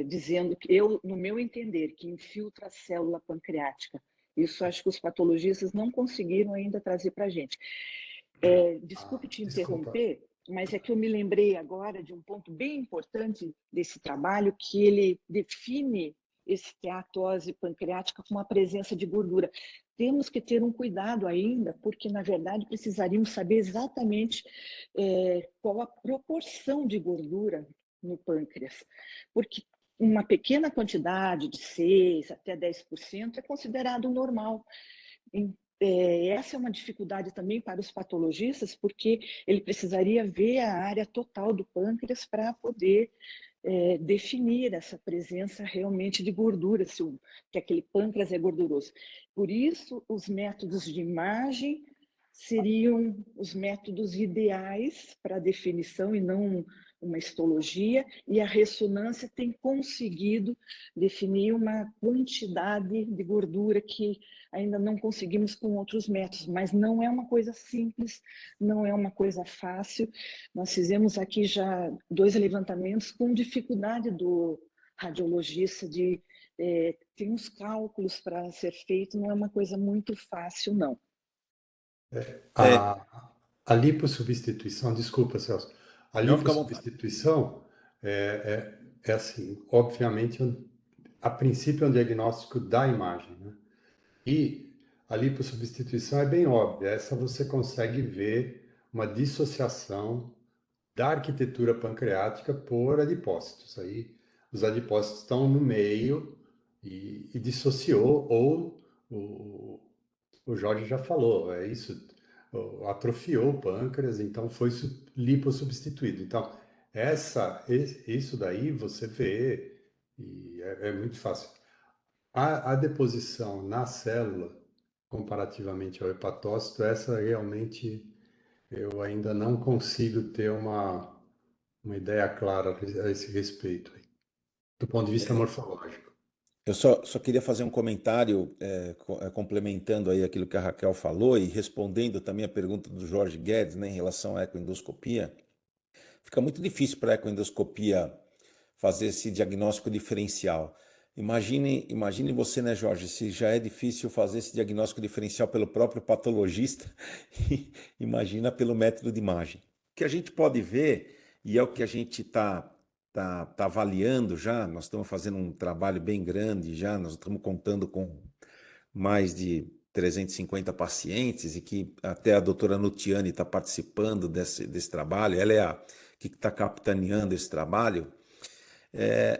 dizendo que no meu entender, que infiltra a célula pancreática. Isso acho que os patologistas não conseguiram ainda trazer para a gente. Desculpe te Desculpa. interromper, mas é que eu me lembrei agora de um ponto bem importante desse trabalho, que ele define esteatose pancreática com uma presença de gordura. Temos que ter um cuidado ainda, porque, na verdade, precisaríamos saber exatamente qual a proporção de gordura no pâncreas, porque uma pequena quantidade de 6 até 10% é considerado normal. Essa é uma dificuldade também para os patologistas, porque ele precisaria ver a área total do pâncreas para poder definir essa presença realmente de gordura, se aquele pâncreas é gorduroso. Por isso, os métodos de imagem seriam os métodos ideais para a definição e não uma histologia, e a ressonância tem conseguido definir uma quantidade de gordura que ainda não conseguimos com outros métodos, mas não é uma coisa simples, não é uma coisa fácil. Nós fizemos aqui já 2 levantamentos com dificuldade do radiologista de tem uns cálculos para ser feito, não é uma coisa muito fácil, não. É, A lipossubstituição, desculpa, Celso, a não fica à vontade. lipossubstituição é assim, obviamente, a princípio é um diagnóstico da imagem, né? E a lipossubstituição é bem óbvia, essa você consegue ver uma dissociação da arquitetura pancreática por adipócitos. Aí os adipócitos estão no meio e dissociou, ou o, o Jorge já falou, é isso, atrofiou o pâncreas, então foi lipossubstituído. Então, isso daí você vê e é muito fácil. A deposição na célula, comparativamente ao hepatócito, essa realmente eu ainda não consigo ter uma ideia clara a esse respeito, do ponto de vista morfológico. Eu só queria fazer um comentário complementando aí aquilo que a Raquel falou e respondendo também a pergunta do Jorge Guedes, né, em relação à ecoendoscopia. Fica muito difícil para a ecoendoscopia fazer esse diagnóstico diferencial. Imagine você, né, Jorge, se já é difícil fazer esse diagnóstico diferencial pelo próprio patologista, imagina pelo método de imagem. O que a gente pode ver, e é o que a gente tá avaliando já, nós estamos fazendo um trabalho bem grande já, nós estamos contando com mais de 350 pacientes e que até a doutora Nutiani está participando desse trabalho, ela é a que está capitaneando esse trabalho.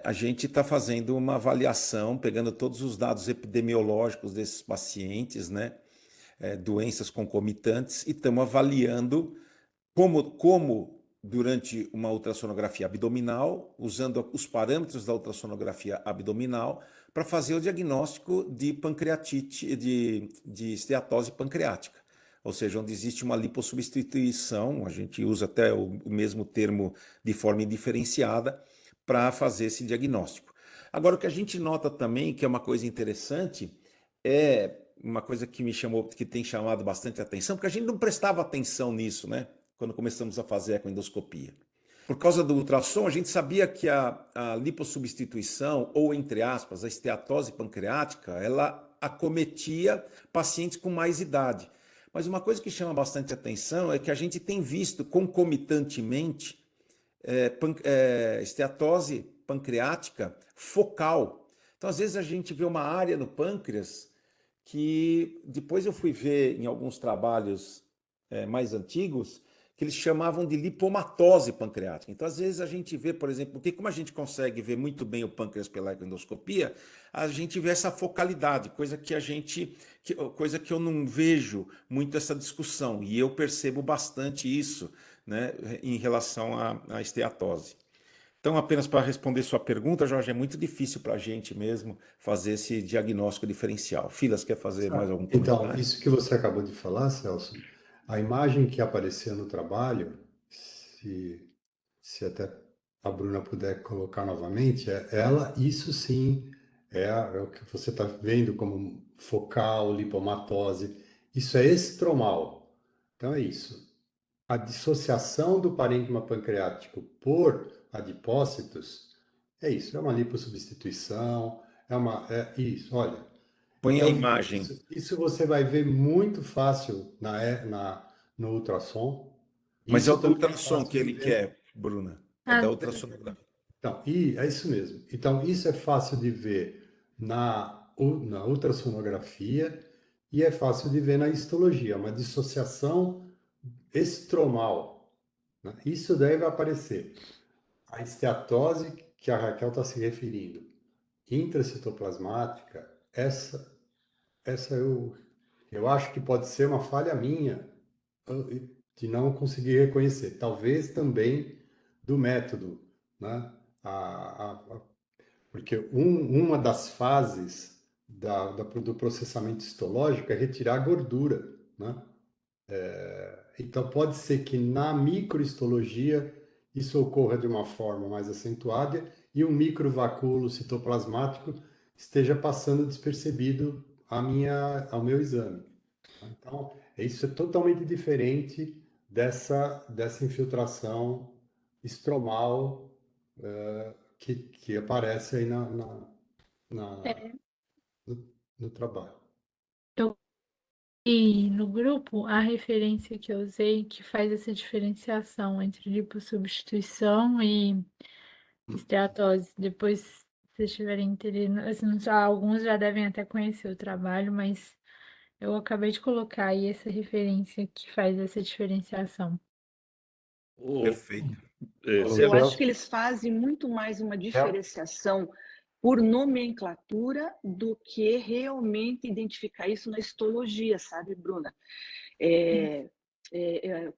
A gente está fazendo uma avaliação, pegando todos os dados epidemiológicos desses pacientes, né, doenças concomitantes, e estamos avaliando como durante uma ultrassonografia abdominal, usando os parâmetros da ultrassonografia abdominal, para fazer o diagnóstico de pancreatite, de esteatose pancreática. Ou seja, onde existe uma lipossubstituição, a gente usa até o mesmo termo de forma indiferenciada, para fazer esse diagnóstico. Agora, o que a gente nota também, que é uma coisa interessante, é uma coisa que me chamou, que tem chamado bastante atenção, porque a gente não prestava atenção nisso, né? Quando começamos a fazer a ecoendoscopia. Por causa do ultrassom, a gente sabia que a lipossubstituição, ou entre aspas, a esteatose pancreática, ela acometia pacientes com mais idade. Mas uma coisa que chama bastante atenção é que a gente tem visto concomitantemente esteatose pancreática focal. Então, às vezes, a gente vê uma área no pâncreas que depois eu fui ver em alguns trabalhos mais antigos, que eles chamavam de lipomatose pancreática. Então, às vezes, a gente vê, por exemplo, porque como a gente consegue ver muito bem o pâncreas pela endoscopia, a gente vê essa focalidade, coisa que eu não vejo muito essa discussão, e eu percebo bastante isso, né, em relação à esteatose. Então, apenas para responder sua pergunta, Jorge, é muito difícil para a gente mesmo fazer esse diagnóstico diferencial. Filas, quer fazer mais algum Então, comentário? isso que você acabou de falar, Celso, a imagem que apareceu no trabalho, se, se até a Bruna puder colocar novamente, isso sim, é o que você está vendo como focal, lipomatose, isso é estromal. Então é isso. A dissociação do parênquima pancreático por adipócitos é isso, é uma lipossubstituição, é isso, olha. Põe a Então, imagem. isso você vai ver muito fácil no ultrassom. Mas é Isso o do também é ultrassom fácil que de ele ver. quer, Bruna. É da Ah, ultrassonografia. Então, e é isso mesmo. Então, isso é fácil de ver na ultrassonografia e é fácil de ver na histologia, uma dissociação estromal, né? Isso deve aparecer. A esteatose que a Raquel está se referindo, intracitoplasmática, essa eu acho que pode ser uma falha minha de não conseguir reconhecer. Talvez também do método, né? Porque uma das fases do processamento histológico é retirar a gordura, né? Então, pode ser que na microhistologia isso ocorra de uma forma mais acentuada e um microvacúolo citoplasmático esteja passando despercebido ao meu exame. Então, isso é totalmente diferente dessa infiltração estromal que aparece aí na, no trabalho. Eu e no grupo, a referência que eu usei que faz essa diferenciação entre lipossubstituição e esteatose. Depois, se vocês tiverem interesse, assim, alguns já devem até conhecer o trabalho, mas eu acabei de colocar aí essa referência que faz essa diferenciação. Perfeito. Eu acho Celso, que eles fazem muito mais uma Celso, diferenciação por nomenclatura do que realmente identificar isso na histologia, sabe, Bruna? É, é, é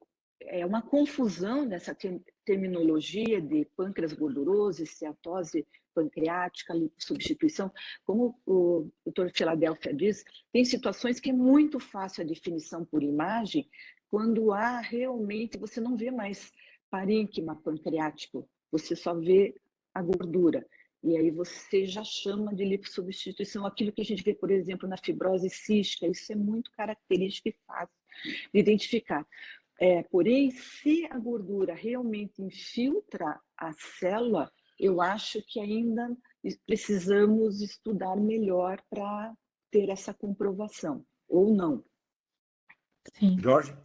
é uma confusão nessa terminologia de pâncreas gorduroso, esteatose pancreática, lipossubstituição. Como o Dr. Filadélfia diz, tem situações que é muito fácil a definição por imagem, quando há realmente, você não vê mais parênquima pancreático, você só vê a gordura. E aí você já chama de lipossubstituição aquilo que a gente vê, por exemplo, na fibrose cística. Isso é muito característico e fácil de identificar. Porém, se a gordura realmente infiltra a célula, eu acho que ainda precisamos estudar melhor para ter essa comprovação, ou não. Sim, Jorge?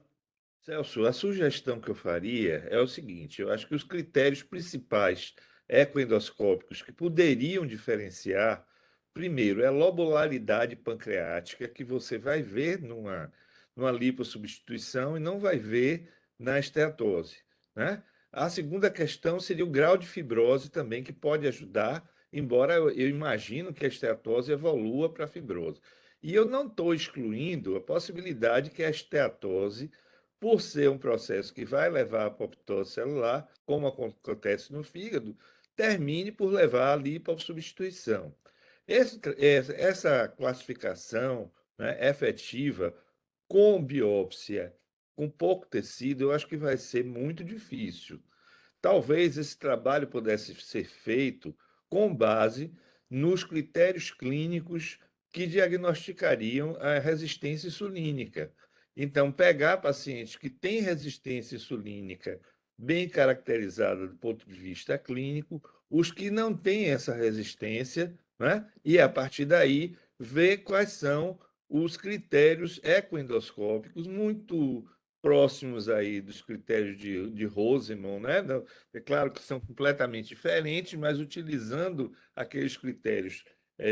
Celso, a sugestão que eu faria é o seguinte: eu acho que os critérios principais ecoendoscópicos que poderiam diferenciar, primeiro, é a lobularidade pancreática, que você vai ver numa lipossubstituição e não vai ver na esteatose, né? A segunda questão seria o grau de fibrose também, que pode ajudar, embora eu imagino que a esteatose evolua para a fibrose. E eu não estou excluindo a possibilidade que a esteatose, por ser um processo que vai levar à apoptose celular, como acontece no fígado, termine por levar à lipossubstituição. Essa classificação, né, efetiva com biópsia, com pouco tecido, eu acho que vai ser muito difícil. Talvez esse trabalho pudesse ser feito com base nos critérios clínicos que diagnosticariam a resistência insulínica. Então, pegar pacientes que têm resistência insulínica bem caracterizada do ponto de vista clínico, os que não têm essa resistência, né? E a partir daí ver quais são os critérios ecoendoscópicos muito próximos aí dos critérios de Rosenman, né? É claro que são completamente diferentes, mas utilizando aqueles critérios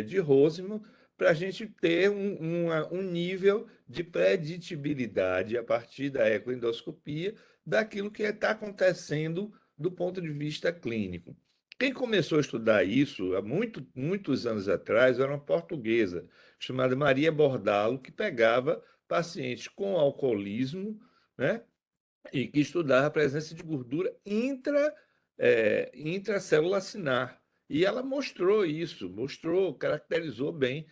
de Rosenman para a gente ter um nível de preditibilidade a partir da ecoendoscopia daquilo que está acontecendo do ponto de vista clínico. Quem começou a estudar isso há muitos anos atrás era uma portuguesa chamada Maria Bordalo, que pegava pacientes com alcoolismo, né? E que estudava a presença de gordura intracelular cinar. E ela mostrou isso, caracterizou bem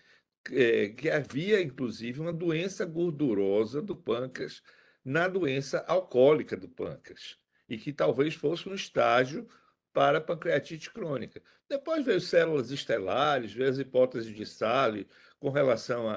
que havia, inclusive, uma doença gordurosa do pâncreas na doença alcoólica do pâncreas, e que talvez fosse um estágio para a pancreatite crônica. Depois veio células estelares, veio as hipóteses de Sally com relação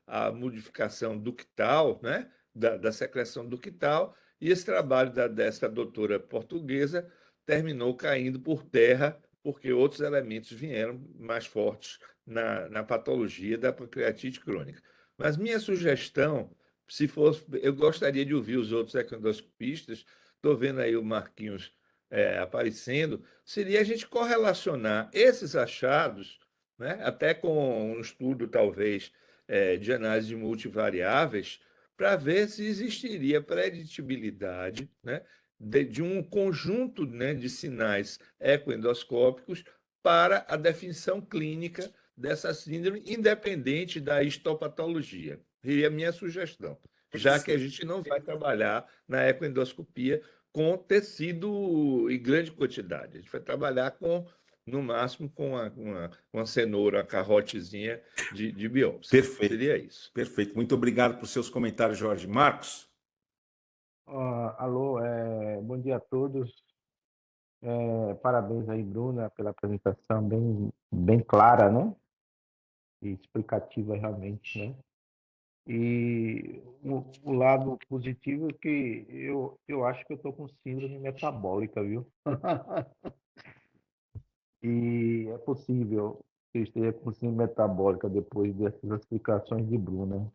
à modificação ductal, né? Da secreção ductal, e esse trabalho dessa doutora portuguesa terminou caindo por terra, porque outros elementos vieram mais fortes na patologia da pancreatite crônica. Mas minha sugestão, se fosse, eu gostaria de ouvir os outros ecoendoscopistas, estou vendo aí o Marquinhos aparecendo, seria a gente correlacionar esses achados, né, até com um estudo, talvez, de análise multivariáveis, para ver se existiria preditibilidade, né, de um conjunto, né, de sinais ecoendoscópicos para a definição clínica dessa síndrome, independente da histopatologia. Seria a minha sugestão, já que a gente não vai trabalhar na ecoendoscopia com tecido em grande quantidade. A gente vai trabalhar no máximo, com uma cenoura, uma carrotezinha de biópsia. Perfeito, Seria isso. perfeito. Muito obrigado por seus comentários, Jorge. Marcos? Alô, bom dia a todos. Parabéns aí, Bruna, pela apresentação bem clara, né? E explicativa realmente, né? E o lado positivo é que eu acho que eu estou com síndrome metabólica, viu? E é possível. eu esteja com síndrome metabólica depois dessas explicações de Bruna.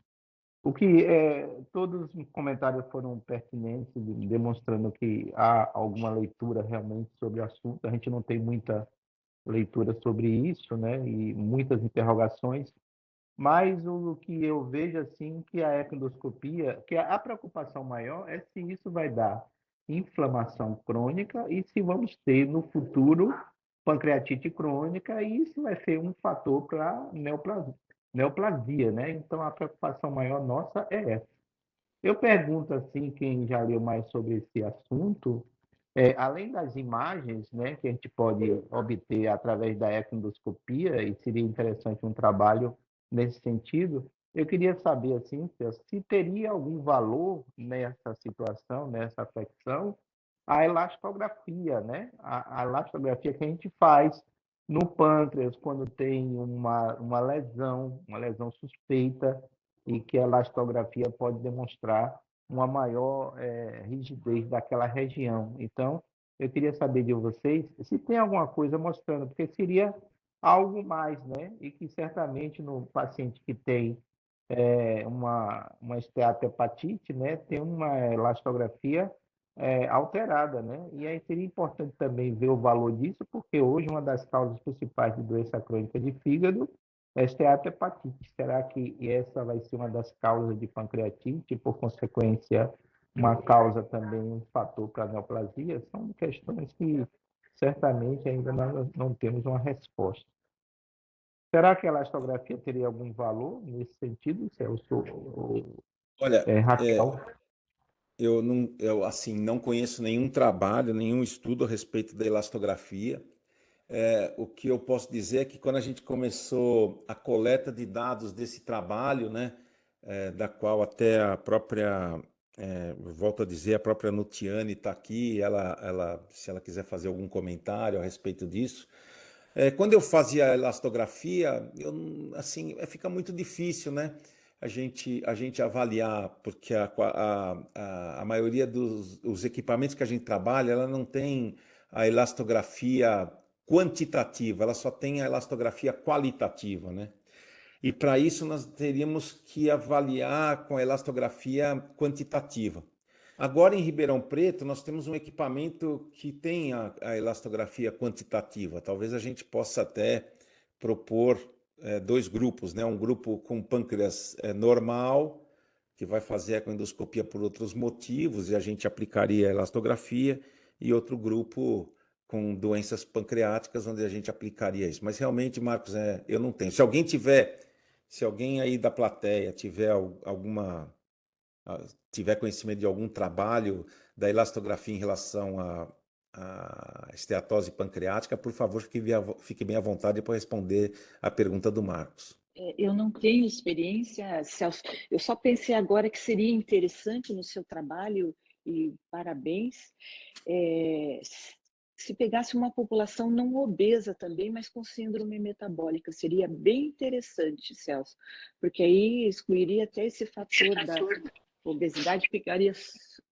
Todos os comentários foram pertinentes, demonstrando que há alguma leitura realmente sobre o assunto. A gente não tem muita leitura sobre isso, né? E muitas interrogações. Mas o que eu vejo assim que a endoscopia, que a preocupação maior é se isso vai dar inflamação crônica e se vamos ter no futuro pancreatite crônica, e isso vai ser um fator para neoplasia, né? Então a preocupação maior nossa é essa. Eu pergunto assim, quem já leu mais sobre esse assunto, além das imagens, né, que a gente pode obter através da endoscopia, e seria interessante um trabalho nesse sentido, eu queria saber assim, se teria algum valor nessa situação, nessa afecção, a elastografia, né? A elastografia que a gente faz no pâncreas quando tem uma lesão suspeita, e que a elastografia pode demonstrar uma maior rigidez daquela região. Então, eu queria saber de vocês se tem alguma coisa mostrando, porque seria algo mais, né? E que certamente no paciente que tem uma esteatohepatite, né, tem uma elastografia alterada, né? E aí seria importante também ver o valor disso, porque hoje uma das causas principais de doença crônica de fígado é a esteatohepatite. Será que essa vai ser uma das causas de pancreatite e, por consequência, uma causa também, um fator para a neoplasia? São questões que certamente ainda nós não temos uma resposta. Será que a elastografia teria algum valor nesse sentido, Celso ou Olha, Raquel? eu assim não conheço nenhum trabalho, nenhum estudo a respeito da elastografia. O que eu posso dizer é que quando a gente começou a coleta de dados desse trabalho, né, da qual até a própria, volto a dizer, a própria Nutiane está aqui, se ela quiser fazer algum comentário a respeito disso. Quando eu fazia a elastografia, assim, fica muito difícil, né? A gente avaliar, porque a maioria dos equipamentos que a gente trabalha, ela não tem a elastografia quantitativa, ela só tem a elastografia qualitativa, né? E para isso nós teríamos que avaliar com a elastografia quantitativa. Agora em Ribeirão Preto nós temos um equipamento que tem a elastografia quantitativa. Talvez a gente possa até propor dois grupos, né? Um grupo com pâncreas normal, que vai fazer a ecoendoscopia por outros motivos, e a gente aplicaria a elastografia, e outro grupo com doenças pancreáticas, onde a gente aplicaria isso. Mas realmente, Marcos, eu não tenho. Se alguém aí da plateia tiver conhecimento de algum trabalho da elastografia em relação à esteatose pancreática, por favor, fique bem à vontade para responder a pergunta do Marcos. Eu não tenho experiência, Celso. Eu só pensei agora que seria interessante no seu trabalho, e parabéns, se pegasse uma população não obesa também, mas com síndrome metabólica. Seria bem interessante, Celso, porque aí excluiria até esse fator da obesidade, pegaria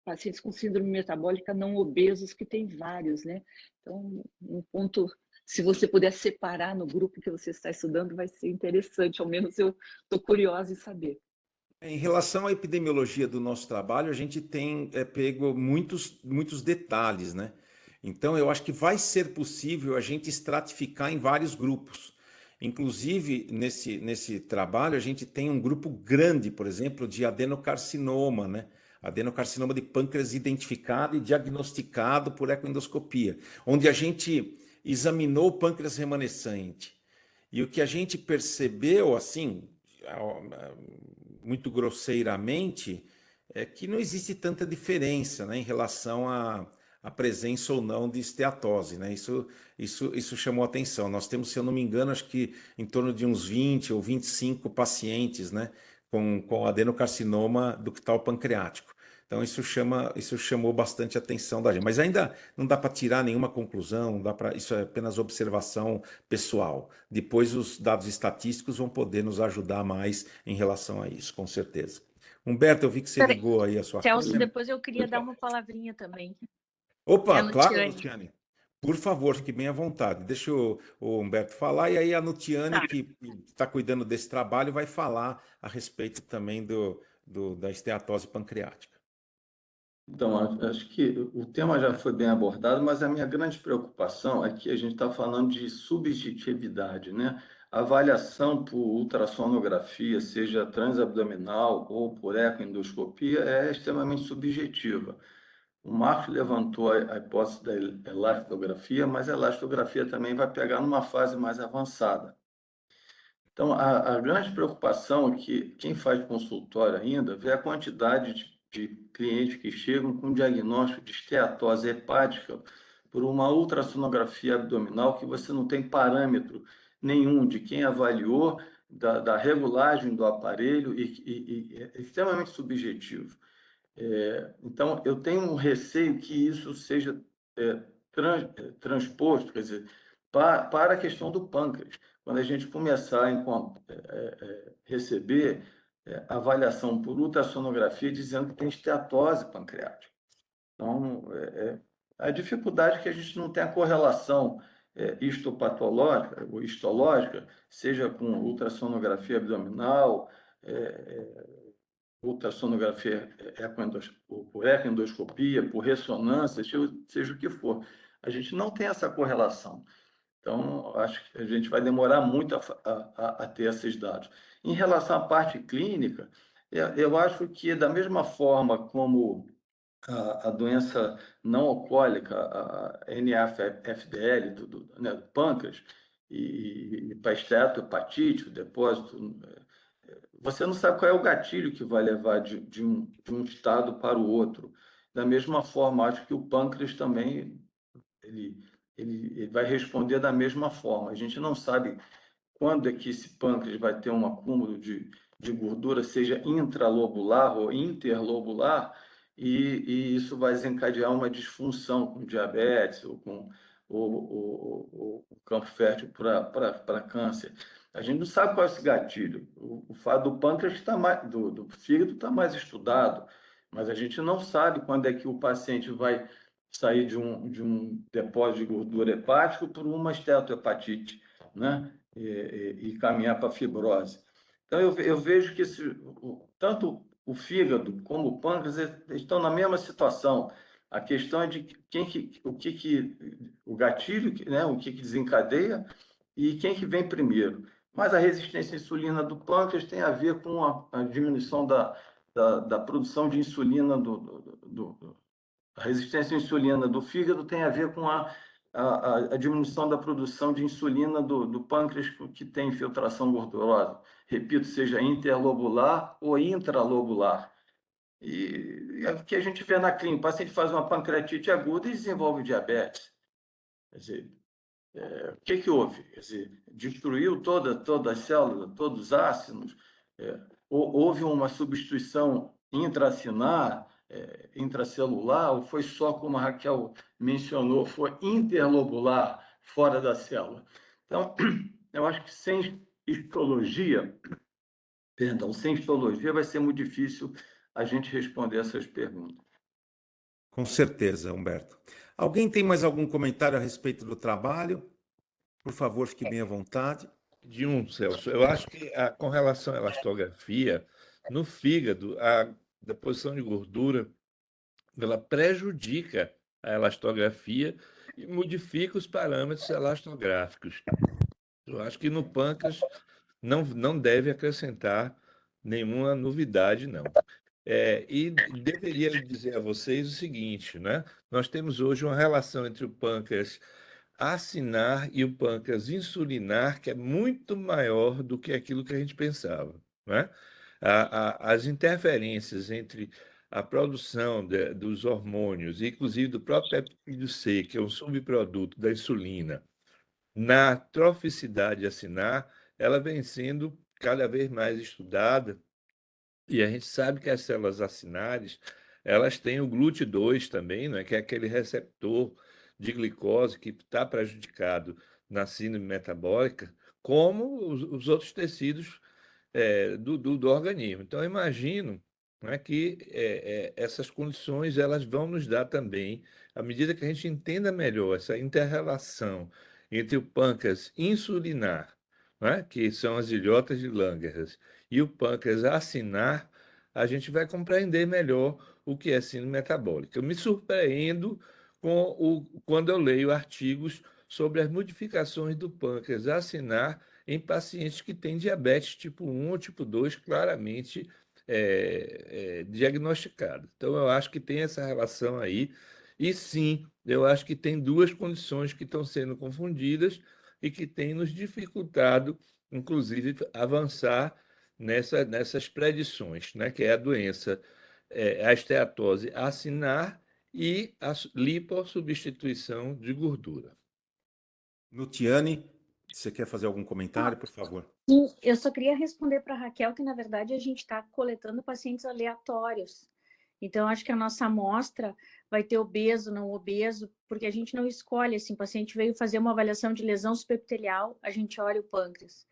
pacientes com síndrome metabólica não obesos, que tem vários, né? Então, um ponto, se você puder separar no grupo que você está estudando, vai ser interessante, ao menos eu estou curiosa em saber. Em relação à epidemiologia do nosso trabalho, a gente tem pego muitos detalhes, né? Então, eu acho que vai ser possível a gente estratificar em vários grupos. Inclusive, nesse trabalho, a gente tem um grupo grande, por exemplo, de adenocarcinoma, né? Adenocarcinoma de pâncreas identificado e diagnosticado por ecoendoscopia, onde a gente examinou o pâncreas remanescente. E o que a gente percebeu, assim, muito grosseiramente, é que não existe tanta diferença, né, em relação à presença ou não de esteatose, né? Isso chamou atenção. Nós temos, se eu não me engano, acho que em torno de uns 20 ou 25 pacientes, né, com adenocarcinoma ductal pancreático. Então isso chamou bastante atenção da gente. Mas ainda não dá para tirar nenhuma conclusão, isso é apenas observação pessoal. Depois os dados estatísticos vão poder nos ajudar mais em relação a isso, com certeza. Humberto, eu vi que você ligou aí a sua Celso, câmera. depois eu queria dar uma palavrinha também. Opa, É, claro, Luciane. Luciane. Por favor, fique bem à vontade. Deixa o Humberto falar, e aí a Nutiane, que está cuidando desse trabalho, vai falar a respeito também da esteatose pancreática. Então, acho que o tema já foi bem abordado, mas a minha grande preocupação é que a gente está falando de subjetividade, né? A avaliação por ultrassonografia, seja transabdominal ou por ecoendoscopia, é extremamente subjetiva. O Marcos levantou a hipótese da elastografia, mas a elastografia também vai pegar numa fase mais avançada. Então, a grande preocupação é que quem faz consultório ainda vê a quantidade de clientes que chegam com diagnóstico de esteatose hepática por uma ultrassonografia abdominal que você não tem parâmetro nenhum de quem avaliou, da regulagem do aparelho e é extremamente subjetivo. Então, eu tenho um receio que isso seja transposto, quer dizer, para a questão do pâncreas. Quando a gente começar a receber avaliação por ultrassonografia dizendo que tem esteatose pancreática. Então, a dificuldade é que a gente não tem a correlação histopatológica ou histológica, seja com ultrassonografia abdominal, ultrassonografia por ecoendoscopia, por ressonância, seja o que for. A gente não tem essa correlação. Então, acho que a gente vai demorar muito a ter esses dados. Em relação à parte clínica, eu acho que, da mesma forma como a doença não alcoólica, a NAFDL, do pâncreas, e para esteatohepatite, o depósito, você não sabe qual é o gatilho que vai levar de um estado para o outro. Da mesma forma, acho que o pâncreas também ele, ele vai responder da mesma forma. A gente não sabe quando é que esse pâncreas vai ter um acúmulo de gordura, seja intralobular ou interlobular, e isso vai desencadear uma disfunção com diabetes ou com o campo fértil para câncer. A gente não sabe qual é esse gatilho. O fato do pâncreas está mais, do fígado está mais estudado, mas a gente não sabe quando é que o paciente vai sair de um depósito de gordura hepático por uma esteatohepatite, né? E caminhar para a fibrose. Então, eu vejo que tanto o fígado como o pâncreas estão na mesma situação. A questão é de o gatilho, né, o que desencadeia e quem que vem primeiro. Mas a resistência à insulina do pâncreas tem a ver com a diminuição da produção de insulina a resistência à insulina do fígado tem a ver com a diminuição da produção de insulina do pâncreas que tem infiltração gordurosa. Repito, seja interlobular ou intralobular. E é o que a gente vê na clínica. O paciente faz uma pancreatite aguda e desenvolve diabetes. Quer dizer, o que houve? Quer dizer, destruiu toda a célula, todos os ácidos? Houve uma substituição intracinar, intracelular, ou foi só, como a Raquel mencionou, foi interlobular, fora da célula? Então, eu acho que sem histologia vai ser muito difícil a gente responder essas perguntas. Com certeza, Humberto. Alguém tem mais algum comentário a respeito do trabalho? Por favor, fique bem à vontade. Celso, eu acho que com relação à elastografia, no fígado, a deposição de gordura, ela prejudica a elastografia e modifica os parâmetros elastográficos. Eu acho que no pâncreas não deve acrescentar nenhuma novidade, não. E deveria dizer a vocês o seguinte, né? Nós temos hoje uma relação entre o pâncreas acinar e o pâncreas insulinar que é muito maior do que aquilo que a gente pensava, né? As interferências entre a produção dos hormônios, inclusive do próprio peptídeo C, que é um subproduto da insulina, na troficidade acinar, ela vem sendo cada vez mais estudada e a gente sabe que as células acinares, elas têm o GLUT2 também, né, que é aquele receptor de glicose que está prejudicado na síndrome metabólica, como os outros tecidos do organismo. Então, eu imagino não é que essas condições elas vão nos dar também, à medida que a gente entenda melhor essa inter-relação entre o pâncreas insulinar, não é, que são as ilhotas de Langerhans, e o pâncreas acinar, a gente vai compreender melhor o que é síndrome metabólica. Eu me surpreendo quando eu leio artigos sobre as modificações do pâncreas acinar em pacientes que têm diabetes tipo 1 ou tipo 2 claramente diagnosticado. Então, eu acho que tem essa relação aí. E sim, eu acho que tem duas condições que estão sendo confundidas e que têm nos dificultado, inclusive, avançar nessas predições, né? Que é a doença, a esteatose acinar e a lipossubstituição de gordura. Nutiane, você quer fazer algum comentário, por favor? Sim, eu só queria responder para a Raquel que, na verdade, a gente está coletando pacientes aleatórios. Então, acho que a nossa amostra vai ter obeso, não obeso, porque a gente não escolhe, assim, o paciente veio fazer uma avaliação de lesão subepitelial, a gente olha o pâncreas.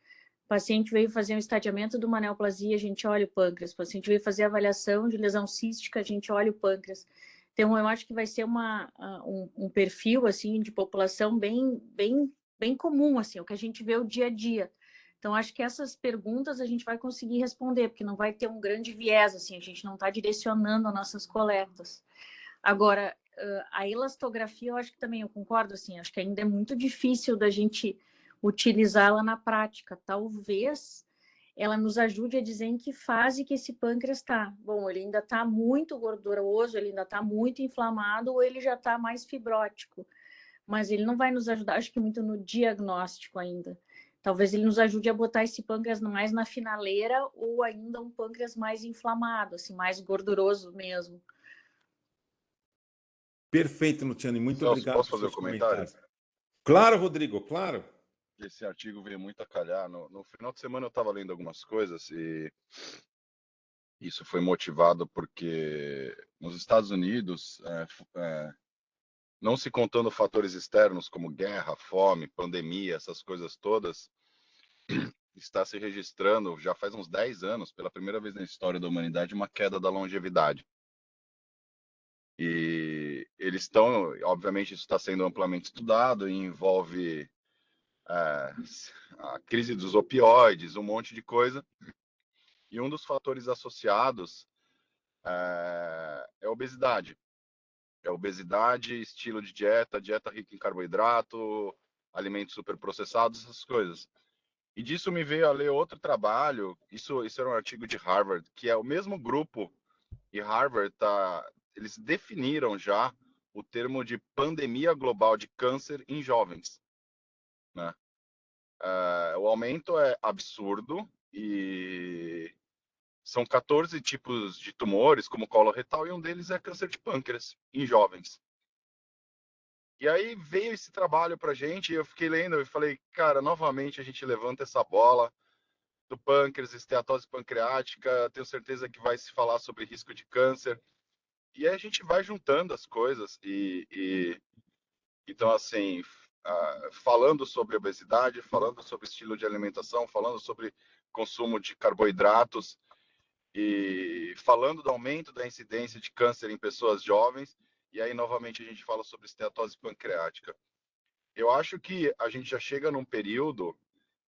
O paciente veio fazer um estadiamento de uma neoplasia, a gente olha o pâncreas. O paciente veio fazer avaliação de lesão cística, a gente olha o pâncreas. Então, eu acho que vai ser um perfil, assim, de população bem comum, assim, o que a gente vê o dia a dia. Então, acho que essas perguntas a gente vai conseguir responder, porque não vai ter um grande viés, assim, a gente não está direcionando as nossas coletas. Agora, a elastografia, eu acho que também, eu concordo, assim, acho que ainda é muito difícil da gente utilizá-la na prática. Talvez ela nos ajude a dizer em que fase que esse pâncreas está. Bom, ele ainda está muito gorduroso, ele ainda está muito inflamado, ou ele já está mais fibrótico. Mas ele não vai nos ajudar, acho que muito no diagnóstico ainda. Talvez ele nos ajude a botar esse pâncreas mais na finaleira ou ainda um pâncreas mais inflamado, assim, mais gorduroso mesmo. Perfeito, Nutiane. Muito Celso, obrigado posso por fazer um seus comentário? comentários. Claro, Rodrigo, claro. Esse artigo veio muito a calhar. No final de semana eu estava lendo algumas coisas e isso foi motivado porque nos Estados Unidos, não se contando fatores externos como guerra, fome, pandemia, essas coisas todas, está se registrando, já faz uns 10 anos, pela primeira vez na história da humanidade, uma queda da longevidade. E eles estão, obviamente, isso está sendo amplamente estudado e envolve a crise dos opioides, um monte de coisa. E um dos fatores associados é a obesidade. É obesidade, estilo de dieta, dieta rica em carboidrato, alimentos superprocessados, essas coisas. E disso me veio a ler outro trabalho, isso era um artigo de Harvard, que é o mesmo grupo, e Harvard eles definiram já o termo de pandemia global de câncer em jovens, né? O aumento é absurdo e são 14 tipos de tumores, como coloretal, e um deles é câncer de pâncreas em jovens. E aí veio esse trabalho para a gente, e eu fiquei lendo e falei, cara, novamente a gente levanta essa bola do pâncreas, esteatose pancreática, tenho certeza que vai se falar sobre risco de câncer. E aí a gente vai juntando as coisas então, assim, falando sobre obesidade, falando sobre estilo de alimentação, falando sobre consumo de carboidratos e falando do aumento da incidência de câncer em pessoas jovens, e aí novamente a gente fala sobre esteatose pancreática. Eu acho que a gente já chega num período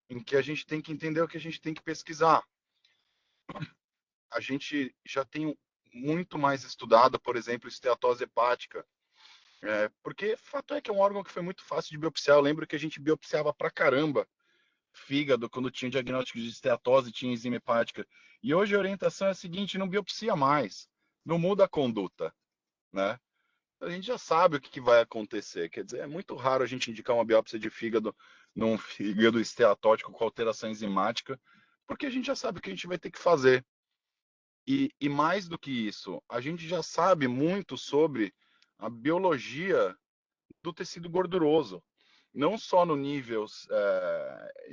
em que a gente tem que entender o que a gente tem que pesquisar. A gente já tem muito mais estudado, por exemplo, esteatose hepática, porque fato é que é um órgão que foi muito fácil de biopsiar. Eu lembro que a gente biopsiava pra caramba fígado quando tinha diagnóstico de esteatose, tinha enzima hepática. E hoje a orientação é a seguinte: não biopsia mais, não muda a conduta, né? A gente já sabe o que vai acontecer. Quer dizer, é muito raro a gente indicar uma biópsia de fígado num fígado esteatótico com alteração enzimática, porque a gente já sabe o que a gente vai ter que fazer. E mais do que isso, a gente já sabe muito sobre a biologia do tecido gorduroso, não só no nível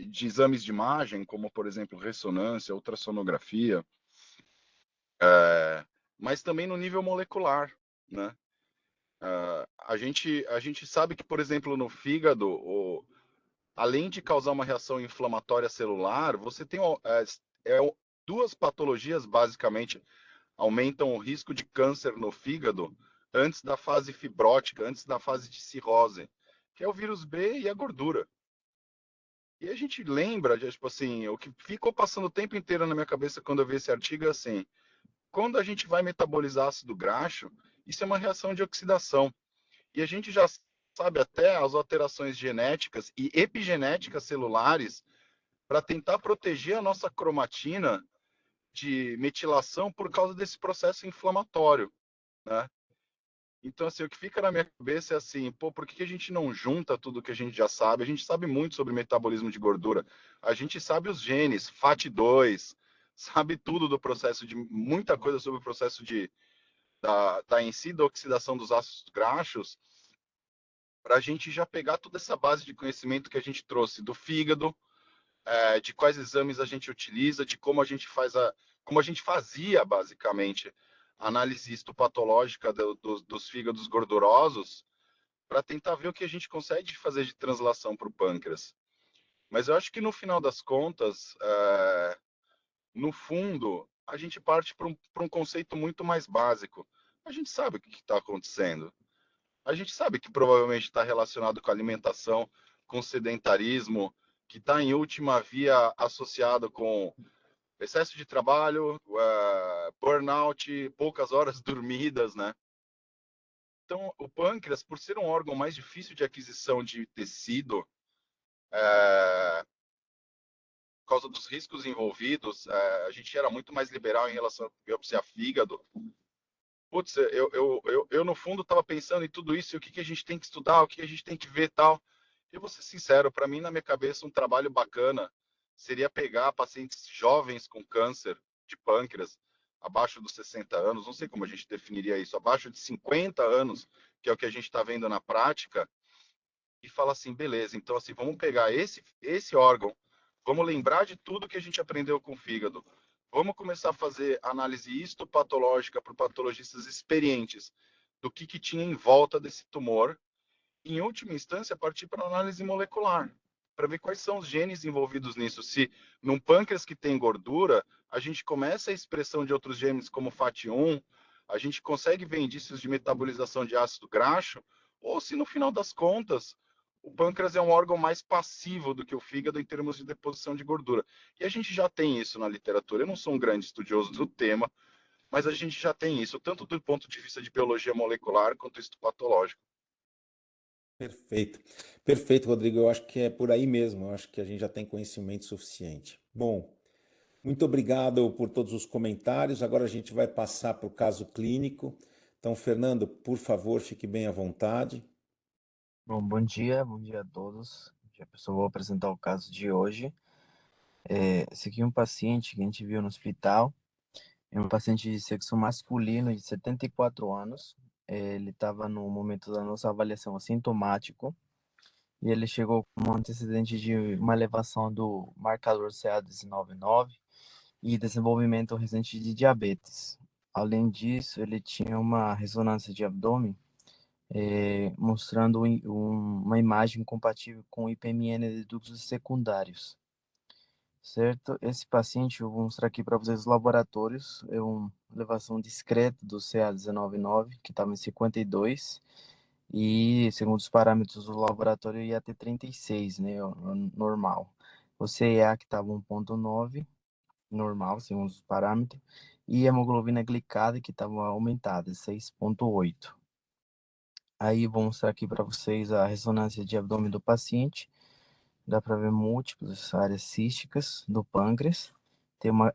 de exames de imagem, como, por exemplo, ressonância, ultrassonografia, mas também no nível molecular, né? A gente sabe que, por exemplo, no fígado, além de causar uma reação inflamatória celular, você tem duas patologias, basicamente, aumentam o risco de câncer no fígado antes da fase fibrótica, antes da fase de cirrose, que é o vírus B e a gordura. E a gente lembra, tipo assim, o que ficou passando o tempo inteiro na minha cabeça quando eu vi esse artigo é assim, quando a gente vai metabolizar ácido graxo, isso é uma reação de oxidação. E a gente já sabe até as alterações genéticas e epigenéticas celulares para tentar proteger a nossa cromatina de metilação por causa desse processo inflamatório, né? Então, assim, o que fica na minha cabeça é assim, pô, por que a gente não junta tudo que a gente já sabe? A gente sabe muito sobre metabolismo de gordura. A gente sabe os genes, FAT2, sabe tudo do processo de muita coisa sobre o processo da em si da oxidação dos ácidos graxos, para a gente já pegar toda essa base de conhecimento que a gente trouxe do fígado, de quais exames a gente utiliza, de como a gente como a gente fazia basicamente a análise histopatológica dos fígados gordurosos, para tentar ver o que a gente consegue fazer de translação para o pâncreas. Mas eu acho que no final das contas, no fundo, a gente parte para um conceito muito mais básico. A gente sabe o que está acontecendo. A gente sabe que provavelmente está relacionado com alimentação, com sedentarismo, que está em última via associado com excesso de trabalho, burnout, poucas horas dormidas, né? Então, o pâncreas, por ser um órgão mais difícil de aquisição de tecido, por causa dos riscos envolvidos, a gente era muito mais liberal em relação a biopsiar fígado. Putz, eu no fundo estava pensando em tudo isso, e o que a gente tem que estudar, o que a gente tem que ver e tal. Eu vou ser sincero, para mim, na minha cabeça, um trabalho bacana seria pegar pacientes jovens com câncer de pâncreas, abaixo dos 60 anos, não sei como a gente definiria isso, abaixo de 50 anos, que é o que a gente está vendo na prática, e falar assim, beleza, então assim, vamos pegar esse órgão, vamos lembrar de tudo que a gente aprendeu com o fígado, vamos começar a fazer análise histopatológica por patologistas experientes do que tinha em volta desse tumor, e, em última instância, partir para análise molecular, para ver quais são os genes envolvidos nisso. Se num pâncreas que tem gordura, a gente começa a expressão de outros genes como FAT1, a gente consegue ver indícios de metabolização de ácido graxo, ou se no final das contas o pâncreas é um órgão mais passivo do que o fígado em termos de deposição de gordura. E a gente já tem isso na literatura. Eu não sou um grande estudioso do tema, mas a gente já tem isso, tanto do ponto de vista de biologia molecular quanto histopatológico. Perfeito. Perfeito, Rodrigo. Eu acho que é por aí mesmo. Eu acho que a gente já tem conhecimento suficiente. Bom, muito obrigado por todos os comentários. Agora a gente vai passar para o caso clínico. Então, Fernando, por favor, fique bem à vontade. Bom dia a todos. Já pessoal, vou apresentar o caso de hoje. Esse aqui é um paciente que a gente viu no hospital. É um paciente de sexo masculino de 74 anos. Ele estava no momento da nossa avaliação assintomático e ele chegou com um antecedente de uma elevação do marcador CA199 e desenvolvimento recente de diabetes. Além disso, ele tinha uma ressonância de abdômen mostrando uma imagem compatível com IPMN de ductos secundários, certo? Esse paciente, eu vou mostrar aqui para vocês os laboratórios, é uma elevação discreta do CA199, que estava em 52, e segundo os parâmetros do laboratório ia ter 36, né, o normal. O CEA que estava 1.9, normal, segundo os parâmetros, e a hemoglobina glicada que estava aumentada, 6.8. Aí vou mostrar aqui para vocês a ressonância de abdômen do paciente. Dá para ver múltiplas áreas císticas do pâncreas.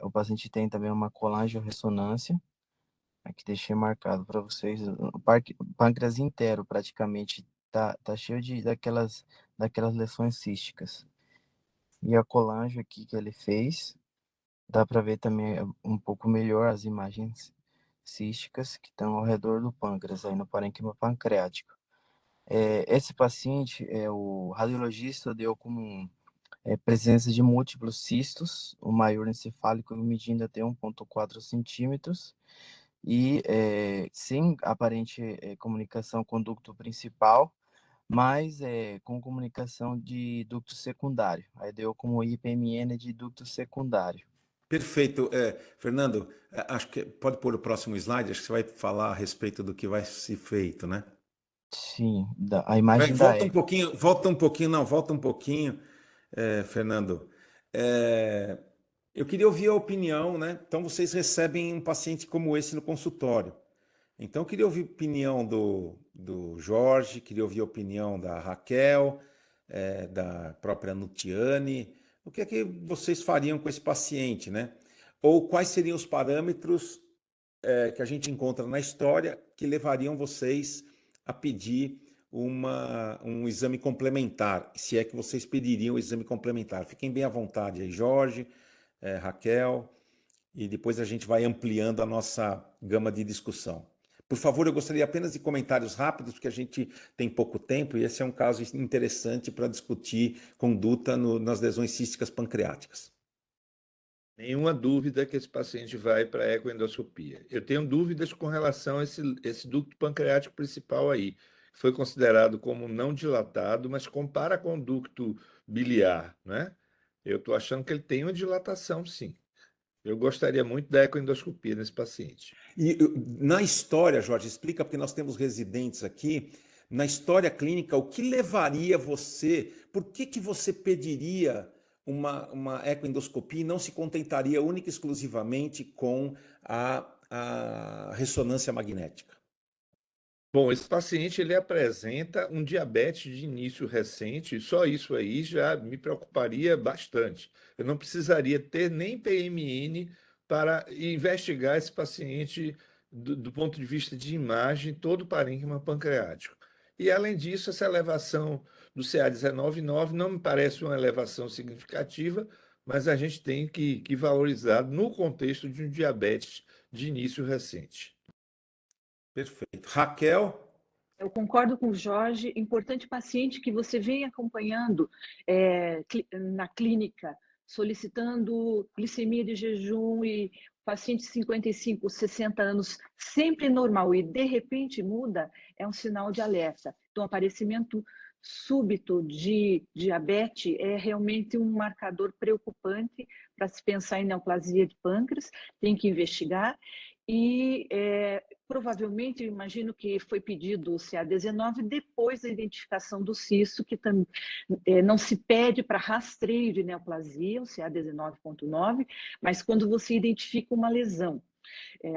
O paciente tem também uma colangiorressonância. Aqui deixei marcado para vocês. O pâncreas inteiro praticamente tá cheio daquelas lesões císticas. E a colangio aqui que ele fez, dá para ver também um pouco melhor as imagens císticas que estão ao redor do pâncreas, aí no parênquima pancreático. Esse paciente, o radiologista deu como presença de múltiplos cistos, o maior encefálico medindo até 1,4 centímetros, e sem aparente comunicação com o ducto principal, mas com comunicação de ducto secundário. Aí deu como IPMN de ducto secundário. Perfeito. Fernando, acho que pode pôr o próximo slide, acho que você vai falar a respeito do que vai ser feito, né? Sim, a imagem da eco. Volta um pouquinho, Fernando. É, eu queria ouvir a opinião, né? Então, vocês recebem um paciente como esse no consultório. Então, eu queria ouvir a opinião do Jorge, queria ouvir a opinião da Raquel, da própria Nutiane. O que é que vocês fariam com esse paciente, né? Ou quais seriam os parâmetros que a gente encontra na história que levariam vocês a pedir um exame complementar, se é que vocês pediriam o exame complementar. Fiquem bem à vontade aí, Jorge, Raquel, e depois a gente vai ampliando a nossa gama de discussão. Por favor, eu gostaria apenas de comentários rápidos, porque a gente tem pouco tempo e esse é um caso interessante para discutir conduta nas lesões císticas pancreáticas. Nenhuma dúvida que esse paciente vai para a ecoendoscopia. Eu tenho dúvidas com relação a esse ducto pancreático principal aí, que foi considerado como não dilatado, mas compara com o ducto biliar, né? Eu estou achando que ele tem uma dilatação, sim. Eu gostaria muito da ecoendoscopia nesse paciente. E na história, Jorge, explica, porque nós temos residentes aqui, na história clínica, o que levaria você, por que você pediria uma ecoendoscopia e não se contentaria única e exclusivamente com a ressonância magnética? Bom, esse paciente ele apresenta um diabetes de início recente, só isso aí já me preocuparia bastante. Eu não precisaria ter nem PMN para investigar esse paciente do ponto de vista de imagem, todo o parênquima pancreático. E, além disso, essa elevação do CA19,9 não me parece uma elevação significativa, mas a gente tem que valorizar no contexto de um diabetes de início recente. Perfeito. Raquel? Eu concordo com o Jorge. Importante paciente que você vem acompanhando na clínica, solicitando glicemia de jejum e paciente de 55, 60 anos, sempre normal e de repente muda, é um sinal de alerta. Então, aparecimento súbito de diabetes é realmente um marcador preocupante para se pensar em neoplasia de pâncreas, tem que investigar. E provavelmente, eu imagino que foi pedido o CA19 depois da identificação do cisto, que não se pede para rastreio de neoplasia, o CA19,9, mas quando você identifica uma lesão.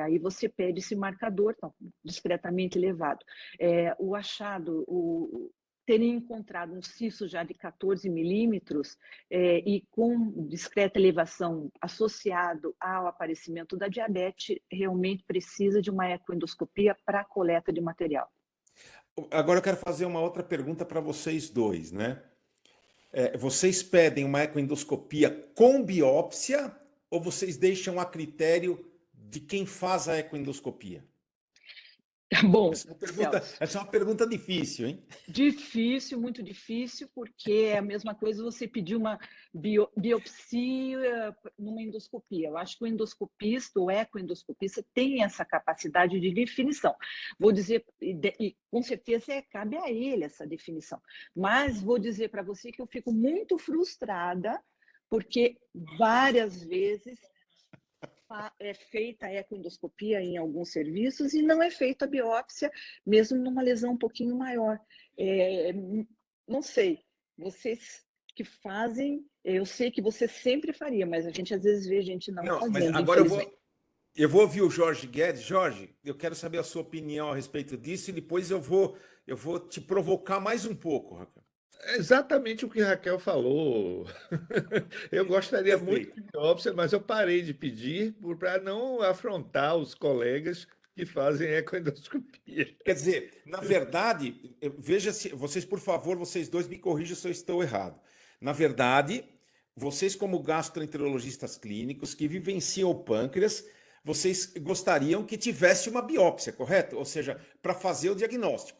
Aí você pede esse marcador, então, discretamente elevado. O achado, terem encontrado um cisto já de 14 milímetros e com discreta elevação associado ao aparecimento da diabetes, realmente precisa de uma ecoendoscopia para coleta de material. Agora eu quero fazer uma outra pergunta para vocês dois, né? Vocês pedem uma ecoendoscopia com biópsia ou vocês deixam a critério de quem faz a ecoendoscopia? Bom, essa é uma pergunta difícil, hein? Difícil, muito difícil, porque é a mesma coisa você pedir uma biopsia numa endoscopia. Eu acho que o endoscopista, o ecoendoscopista, tem essa capacidade de definição. Vou dizer, e com certeza cabe a ele essa definição, mas vou dizer para você que eu fico muito frustrada, porque várias vezes é feita a ecoendoscopia em alguns serviços e não é feita a biópsia, mesmo numa lesão um pouquinho maior. Não sei, vocês que fazem, eu sei que você sempre faria, mas a gente às vezes vê gente não fazendo, mas agora infelizmente. eu vou ouvir o Jorge Guedes. Jorge, eu quero saber a sua opinião a respeito disso e depois eu vou te provocar mais um pouco, Raquel. É exatamente o que a Raquel falou. Eu gostaria muito de biópsia, mas eu parei de pedir para não afrontar os colegas que fazem ecoendoscopia. Quer dizer, na verdade, veja se vocês, por favor, vocês dois me corrijam se eu estou errado. Na verdade, vocês como gastroenterologistas clínicos que vivenciam o pâncreas, vocês gostariam que tivesse uma biópsia, correto? Ou seja, para fazer o diagnóstico.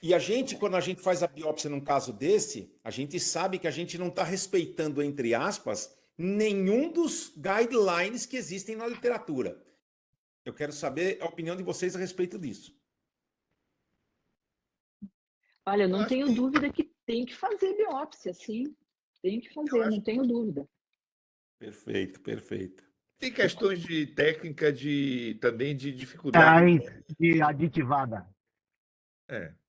E a gente, quando a gente faz a biópsia num caso desse, a gente sabe que a gente não está respeitando, entre aspas, nenhum dos guidelines que existem na literatura. Eu quero saber a opinião de vocês a respeito disso. Olha, eu não tenho dúvida que tem que fazer biópsia, sim. Tem que fazer, não tenho dúvida. Perfeito, perfeito. Tem questões de técnica, também de dificuldade. De aditivada.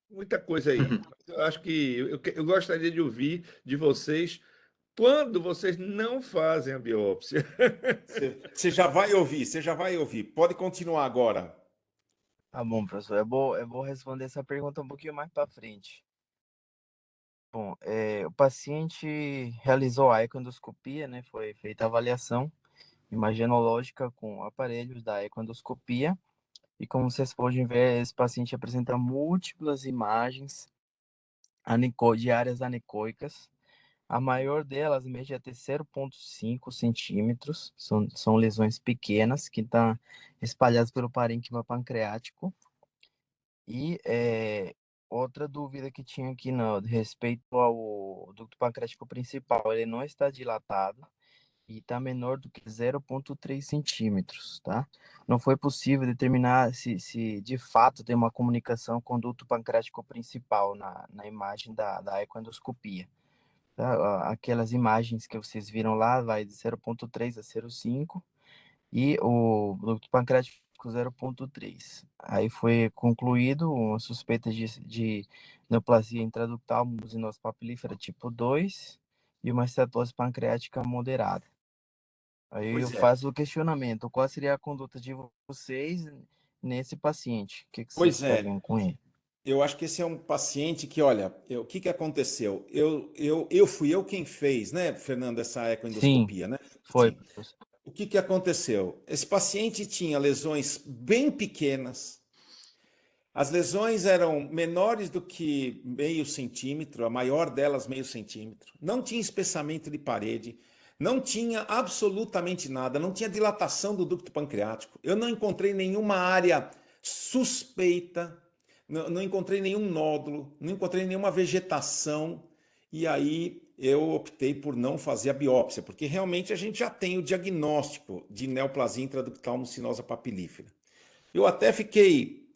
Muita coisa aí. Eu acho que eu gostaria de ouvir de vocês quando vocês não fazem a biópsia. Você já vai ouvir, você já vai ouvir. Pode continuar agora. Tá bom, professor. Eu vou responder essa pergunta um pouquinho mais para frente. Bom, o paciente realizou a ecoendoscopia, né? Foi feita a avaliação imagenológica com aparelhos da ecoendoscopia. E como vocês podem ver, esse paciente apresenta múltiplas imagens de áreas anecoicas. A maior delas mede até 0,5 centímetros. São lesões pequenas que estão espalhadas pelo parênquima pancreático. E outra dúvida que tinha aqui respeito ao ducto pancreático principal, ele não está dilatado e está menor do que 0,3 centímetros, tá? Não foi possível determinar se de fato tem uma comunicação com o ducto pancreático principal na imagem da ecoendoscopia. Tá? Aquelas imagens que vocês viram lá, vai de 0,3 a 0,5 e o ducto pancreático 0,3. Aí foi concluído uma suspeita de neoplasia intraductal mucinose papilífera tipo 2 e uma esteatose pancreática moderada. Aí eu faço o questionamento, qual seria a conduta de vocês nesse paciente? O que vocês fariam com ele? Eu acho que esse é um paciente que, olha, o que aconteceu? Fui eu quem fez, né, Fernando, essa ecoendoscopia, né? Foi. Sim. O que aconteceu? Esse paciente tinha lesões bem pequenas. As lesões eram menores do que meio centímetro, a maior delas meio centímetro. Não tinha espessamento de parede, não tinha absolutamente nada, não tinha dilatação do ducto pancreático. Eu não encontrei nenhuma área suspeita, não encontrei nenhum nódulo, não encontrei nenhuma vegetação. E aí eu optei por não fazer a biópsia, porque realmente a gente já tem o diagnóstico de neoplasia intraductal mucinosa papilífera. Eu até fiquei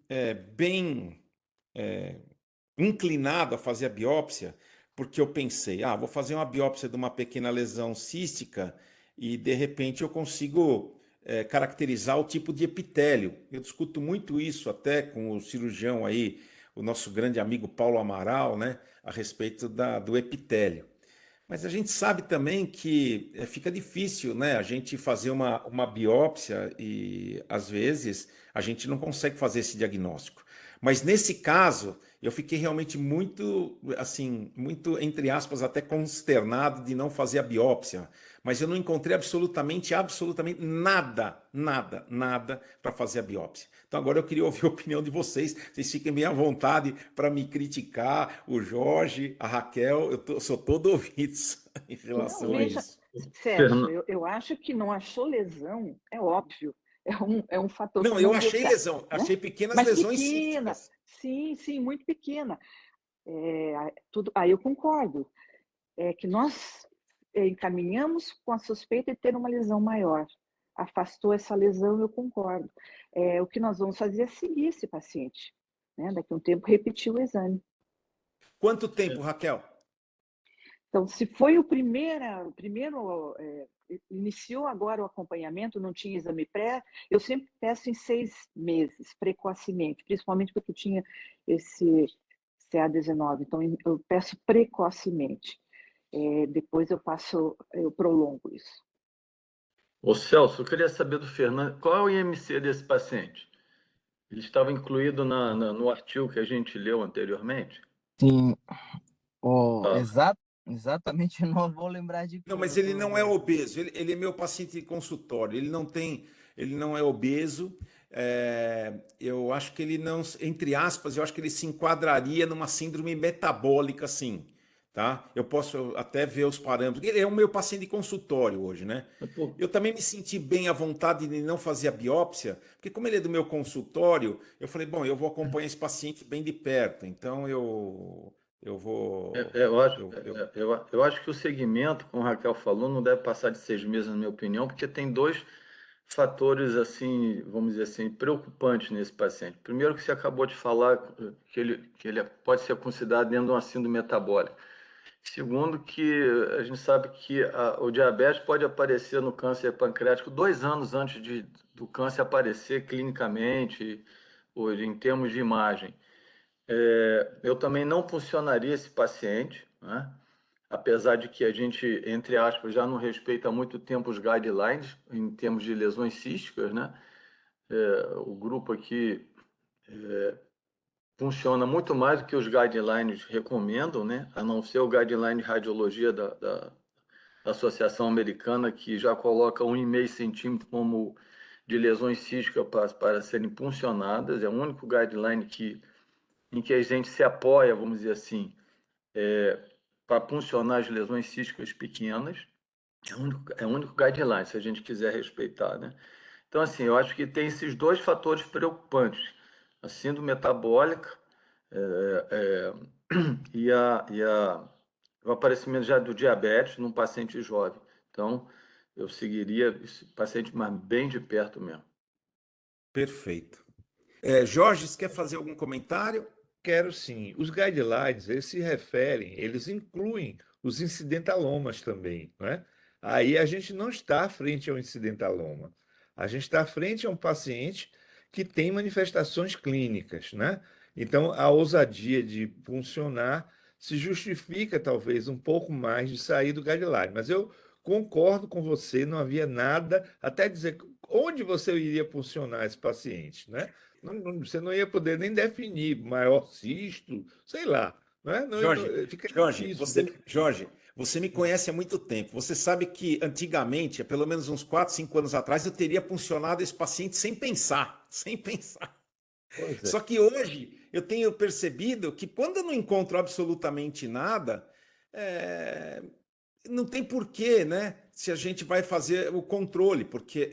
bem inclinado a fazer a biópsia, porque eu pensei, vou fazer uma biópsia de uma pequena lesão cística e de repente eu consigo caracterizar o tipo de epitélio. Eu discuto muito isso até com o cirurgião aí, o nosso grande amigo Paulo Amaral, né, a respeito do epitélio. Mas a gente sabe também que fica difícil, né, a gente fazer uma biópsia e às vezes a gente não consegue fazer esse diagnóstico. Mas nesse caso, eu fiquei realmente muito, assim, muito, entre aspas, até consternado de não fazer a biópsia. Mas eu não encontrei absolutamente nada para fazer a biópsia. Então agora eu queria ouvir a opinião de vocês. Vocês fiquem bem à vontade para me criticar, o Jorge, a Raquel, sou todo ouvidos em relação a isso. Sérgio, eu acho que não achou lesão, é óbvio. É um fator. Não, eu achei lesão, né? Achei pequenas lesões císticas. Sim, muito pequena. Aí eu concordo. É que nós encaminhamos com a suspeita de ter uma lesão maior. Afastou essa lesão, eu concordo. O que nós vamos fazer é seguir esse paciente. Né? Daqui a um tempo, repetir o exame. Quanto tempo, Raquel? Então, se foi o primeiro iniciou agora o acompanhamento, não tinha exame pré, eu sempre peço em 6 meses, precocemente, principalmente porque tinha esse CA19, então eu peço precocemente. Depois eu prolongo isso. Ô Celso, eu queria saber do Fernando, qual é o IMC desse paciente? Ele estava incluído no artigo que a gente leu anteriormente? Sim, exatamente, não vou lembrar de Não, mas ele não é obeso, ele é meu paciente de consultório, ele não é obeso, eu acho que ele não, entre aspas, eu acho que ele se enquadraria numa síndrome metabólica, sim, tá? Eu posso até ver os parâmetros, ele é o meu paciente de consultório hoje, né? Eu também me senti bem à vontade de não fazer a biópsia, porque como ele é do meu consultório, eu falei, bom, eu vou acompanhar esse paciente bem de perto, então eu vou... Eu acho que o segmento, como a Raquel falou, não deve passar de 6 meses, na minha opinião, porque tem 2 fatores, assim, vamos dizer assim, preocupantes nesse paciente. Primeiro, que você acabou de falar, que ele pode ser considerado dentro de uma síndrome metabólica. Segundo, que a gente sabe que o diabetes pode aparecer no câncer pancreático 2 anos antes do câncer aparecer clinicamente, ou em termos de imagem. Eu também não funcionaria esse paciente, né? Apesar de que a gente, entre aspas, já não respeita há muito tempo os guidelines em termos de lesões císticas, né? O grupo aqui funciona muito mais do que os guidelines recomendam, né? A não ser o guideline de radiologia da Associação Americana, que já coloca 1,5 centímetro como de lesões císticas para serem puncionadas. É o único guideline em que a gente se apoia, vamos dizer assim, para puncionar as lesões císticas pequenas. É o único guideline, se a gente quiser respeitar, né? Então, assim, eu acho que tem esses dois fatores preocupantes: a síndrome metabólica e o aparecimento já do diabetes num paciente jovem. Então, eu seguiria esse paciente, mas bem de perto mesmo. Perfeito. Jorge, você quer fazer algum comentário? Quero sim. Os guidelines, eles incluem os incidentalomas também, né? Aí a gente não está frente ao incidentaloma. A gente está frente a um paciente que tem manifestações clínicas, né? Então, a ousadia de funcionar se justifica, talvez, um pouco mais de sair do guideline. Mas eu concordo com você, não havia nada, até dizer onde você iria funcionar esse paciente, né? Você não ia poder nem definir maior cisto, sei lá. Né? Fica difícil. Jorge, você me conhece há muito tempo. Você sabe que antigamente, há pelo menos uns 4, 5 anos atrás, eu teria puncionado esse paciente sem pensar, sem pensar. Pois é. Só que hoje eu tenho percebido que quando eu não encontro absolutamente nada, não tem porquê, né? Se a gente vai fazer o controle, porque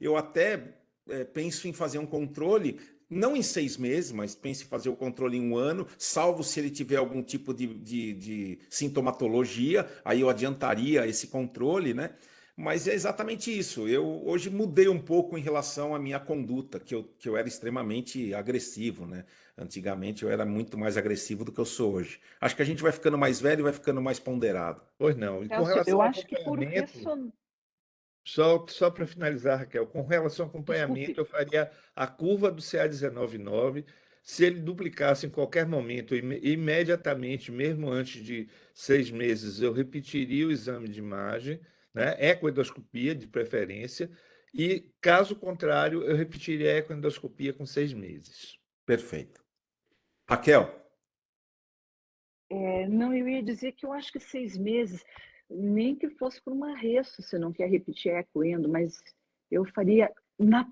eu até penso em fazer um controle, não em 6 meses, mas penso em fazer o controle em 1 ano, salvo se ele tiver algum tipo de sintomatologia, aí eu adiantaria esse controle, né? Mas é exatamente isso. Eu hoje mudei um pouco em relação à minha conduta, que eu era extremamente agressivo, né? Antigamente eu era muito mais agressivo do que eu sou hoje. Acho que a gente vai ficando mais velho e vai ficando mais ponderado. Pois não. E com Celso, relação eu ao acho que por acompanhamento, ressonância. só para finalizar, Raquel, com relação ao acompanhamento, Desculpe. eu faria a curva do CA19,9. Se ele duplicasse em qualquer momento, imediatamente, mesmo antes de 6 meses, eu repetiria o exame de imagem, né? Ecoendoscopia, de preferência, e, caso contrário, eu repetiria a ecoendoscopia com 6 meses. Perfeito. Raquel? Não, eu ia dizer que eu acho que 6 meses, nem que fosse por uma resto, você não quer repetir ecoendo, mas eu faria no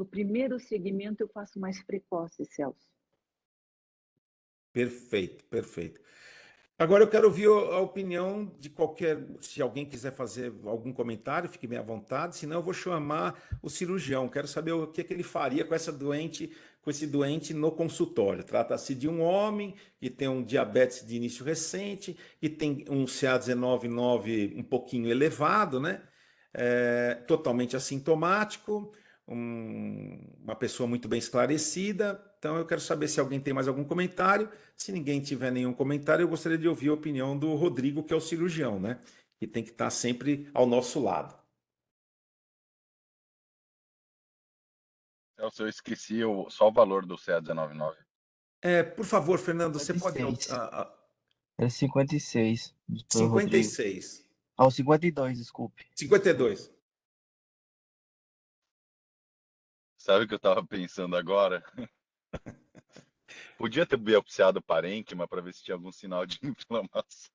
primeiro segmento eu faço mais precoce, Celso. Perfeito, perfeito. Agora eu quero ouvir a opinião de qualquer. Se alguém quiser fazer algum comentário, fique bem à vontade. Senão eu vou chamar o cirurgião. Quero saber o que ele faria com esse doente no consultório. Trata-se de um homem que tem um diabetes de início recente, que tem um CA19,9 um pouquinho elevado, né? Totalmente assintomático, uma pessoa muito bem esclarecida. Então eu quero saber se alguém tem mais algum comentário. Se ninguém tiver nenhum comentário, eu gostaria de ouvir a opinião do Rodrigo, que é o cirurgião, né? Que tem que estar sempre ao nosso lado. Celso, eu esqueci só o valor do CA19,9. Por favor, Fernando, você pode. 56. É 56, doutor Rodrigo. 56. 52, desculpe. 52. Sabe o que eu estava pensando agora? Podia ter biopsiado o parênquima para ver se tinha algum sinal de inflamação.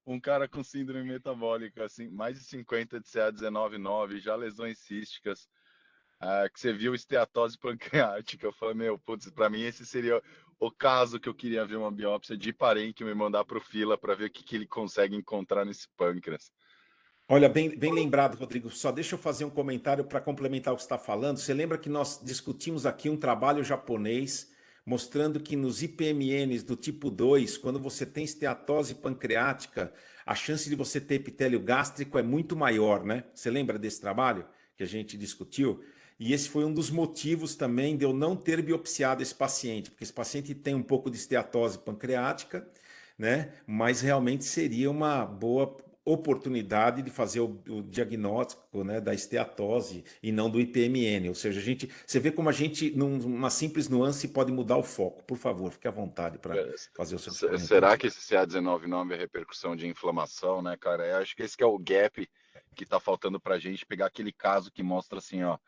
Um cara com síndrome metabólica, assim, mais de 50 de CA19,9, já lesões císticas, que você viu esteatose pancreática. Eu falei, putz, para mim esse seria o caso que eu queria ver uma biópsia de parênquima e mandar para o fila para ver o que ele consegue encontrar nesse pâncreas. Olha, bem lembrado, Rodrigo. Só deixa eu fazer um comentário para complementar o que você está falando. Você lembra que nós discutimos aqui um trabalho japonês mostrando que nos IPMNs do tipo 2, quando você tem esteatose pancreática, a chance de você ter epitélio gástrico é muito maior, né? Você lembra desse trabalho que a gente discutiu? E esse foi um dos motivos também de eu não ter biopsiado esse paciente, porque esse paciente tem um pouco de esteatose pancreática, né? Mas realmente seria uma boa oportunidade de fazer o diagnóstico, né, da esteatose e não do IPMN. Ou seja, você vê como a gente, numa simples nuance, pode mudar o foco. Por favor, fique à vontade para fazer os seus Será comentários. que esse CA19-9 é repercussão de inflamação, né, cara? Eu acho que esse que é o gap que tá faltando pra gente pegar aquele caso que mostra assim, ó,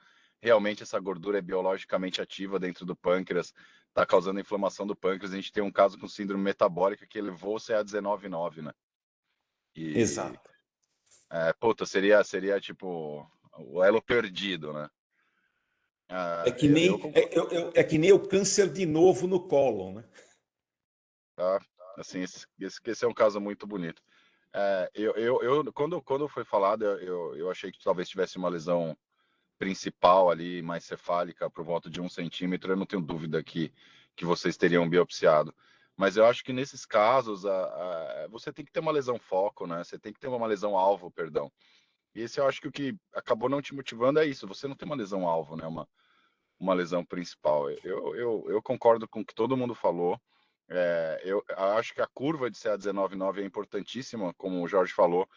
realmente essa gordura é biologicamente ativa dentro do pâncreas, tá causando inflamação do pâncreas. A gente tem um caso com síndrome metabólica que levou o CA19-9, né? E, Exato. puta, seria tipo o elo perdido, né? É Ah, que eu nem, concordo, é que nem o câncer de novo no cólon, né? tá? Assim, esse é um caso muito bonito. Quando foi falado, eu achei que talvez tivesse uma lesão principal ali, mais cefálica, por volta de 1 centímetro. Eu não tenho dúvida que vocês teriam biopsiado. Mas eu acho que nesses casos, você tem que ter uma lesão foco, né? Você tem que ter uma lesão alvo, perdão. E esse eu acho que o que acabou não te motivando é isso. Você não tem uma lesão alvo, né? Uma lesão principal. Eu concordo com o que todo mundo falou. Eu acho que a curva de CA19-9 é importantíssima, como o Jorge falou,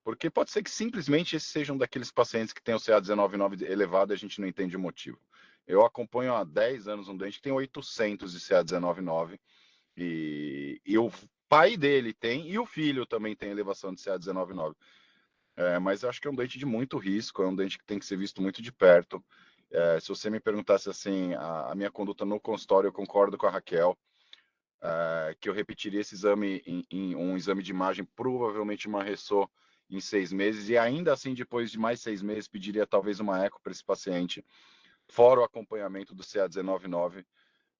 porque pode ser que simplesmente esses sejam daqueles pacientes que têm o CA19-9 elevado e a gente não entende o motivo. Eu acompanho há 10 anos um doente que tem 800 de CA19-9 e o pai dele tem e o filho também tem elevação de CA19-9. Mas eu acho que é um doente de muito risco, é um doente que tem que ser visto muito de perto. Se você me perguntasse assim, a minha conduta no consultório, eu concordo com a Raquel, que eu repetiria esse exame em um exame de imagem, provavelmente uma ressô em 6 meses, e ainda assim, depois de mais 6 meses, pediria talvez uma eco para esse paciente, fora o acompanhamento do CA19-9,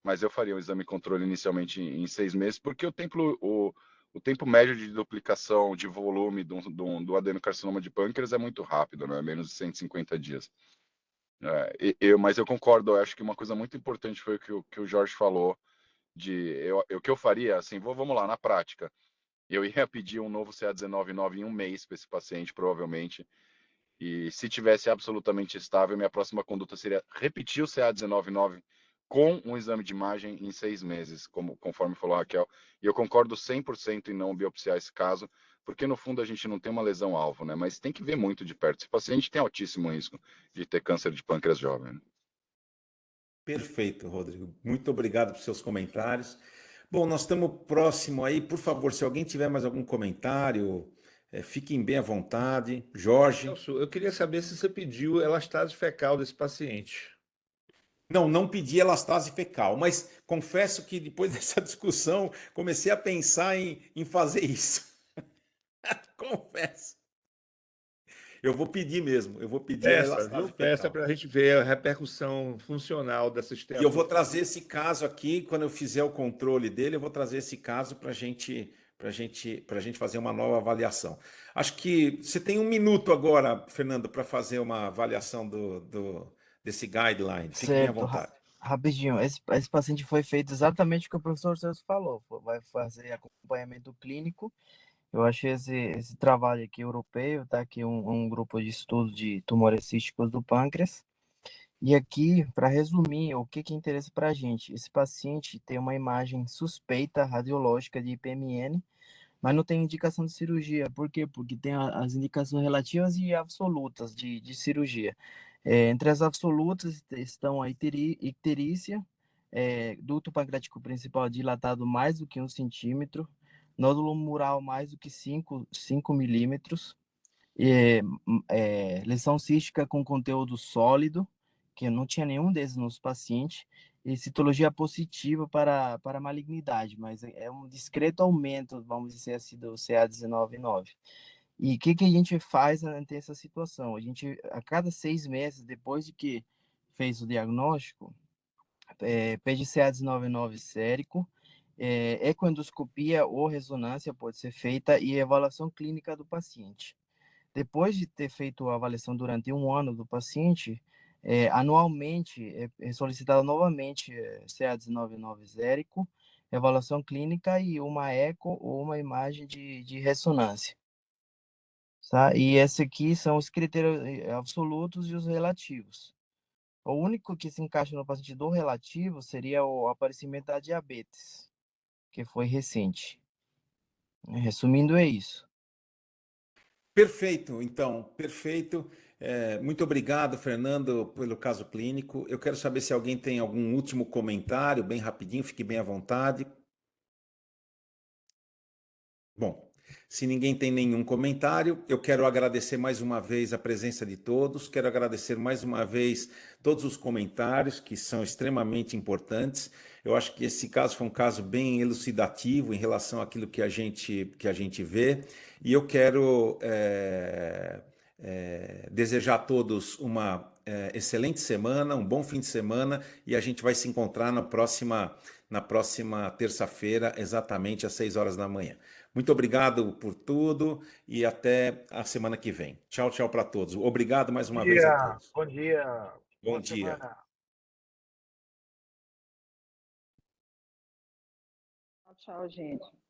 mas eu faria um exame controle inicialmente em 6 meses, porque o tempo médio de duplicação de volume do adenocarcinoma de pâncreas é muito rápido, né? Menos de 150 dias. Mas eu concordo, eu acho que uma coisa muito importante foi o que o Jorge falou, o que eu faria, assim, vamos lá, na prática, eu ia pedir um novo CA19-9 em um mês para esse paciente, provavelmente, e se tivesse absolutamente estável, minha próxima conduta seria repetir o CA19-9 com um exame de imagem em 6 meses, conforme falou a Raquel, e eu concordo 100% em não biopsiar esse caso, porque no fundo a gente não tem uma lesão alvo, né? Mas tem que ver muito de perto. Esse paciente tem altíssimo risco de ter câncer de pâncreas jovem, né? Perfeito, Rodrigo. Muito obrigado por seus comentários. Bom, nós estamos próximo aí. Por favor, se alguém tiver mais algum comentário, fiquem bem à vontade. Jorge. Celso, eu queria saber se você pediu elastase fecal desse paciente. Não pedi elastase fecal, mas confesso que depois dessa discussão comecei a pensar em fazer isso. Confesso. Eu vou pedir mesmo, eu vou pedir a Peça, viu? elastase Peça fecal. para a gente ver a repercussão funcional dessa E eu vou esteatose. trazer esse caso aqui, quando eu fizer o controle dele, eu vou trazer esse caso para gente fazer uma nova avaliação. Acho que você tem 1 minuto agora, Fernando, para fazer uma avaliação desse guideline. Fique bem à Certo, vontade. rapidinho. Esse paciente foi feito exatamente o que o professor Celso falou. Vai fazer acompanhamento clínico. Eu achei esse trabalho aqui europeu, tá aqui um grupo de estudo de tumores císticos do pâncreas. E aqui, para resumir, o que interessa para a gente? Esse paciente tem uma imagem suspeita radiológica de IPMN, mas não tem indicação de cirurgia. Por quê? Porque tem as indicações relativas e absolutas de cirurgia. Entre as absolutas estão a icterícia, duto pancreático principal dilatado mais do que 1 centímetro, nódulo mural mais do que 5 milímetros, lesão cística com conteúdo sólido, que não tinha nenhum desses nos pacientes, e citologia positiva para malignidade, mas é um discreto aumento, vamos dizer assim, do CA19-9. E o que a gente faz ante essa situação? A gente, a cada 6 meses, depois de que fez o diagnóstico, pede CA19-9 sérico, ecoendoscopia ou ressonância pode ser feita e avaliação clínica do paciente. Depois de ter feito a avaliação durante 1 ano do paciente, anualmente é solicitado novamente CA19-9 sérico, avaliação clínica e uma eco ou uma imagem de ressonância. Tá? E esses aqui são os critérios absolutos e os relativos. O único que se encaixa no paciente do relativo seria o aparecimento da diabetes, que foi recente. Resumindo, é isso. Perfeito, então, perfeito. Muito obrigado, Fernando, pelo caso clínico. Eu quero saber se alguém tem algum último comentário, bem rapidinho, fique bem à vontade. Bom, se ninguém tem nenhum comentário, eu quero agradecer mais uma vez a presença de todos, quero agradecer mais uma vez todos os comentários, que são extremamente importantes. Eu acho que esse caso foi um caso bem elucidativo em relação àquilo que a gente vê, e eu quero desejar a todos uma excelente semana, um bom fim de semana, e a gente vai se encontrar na próxima terça-feira, exatamente às 6 horas da manhã. Muito obrigado por tudo e até a semana que vem. Tchau, tchau para todos. Obrigado mais uma vez a todos. Bom dia, Bom boa dia. semana. Tchau, gente.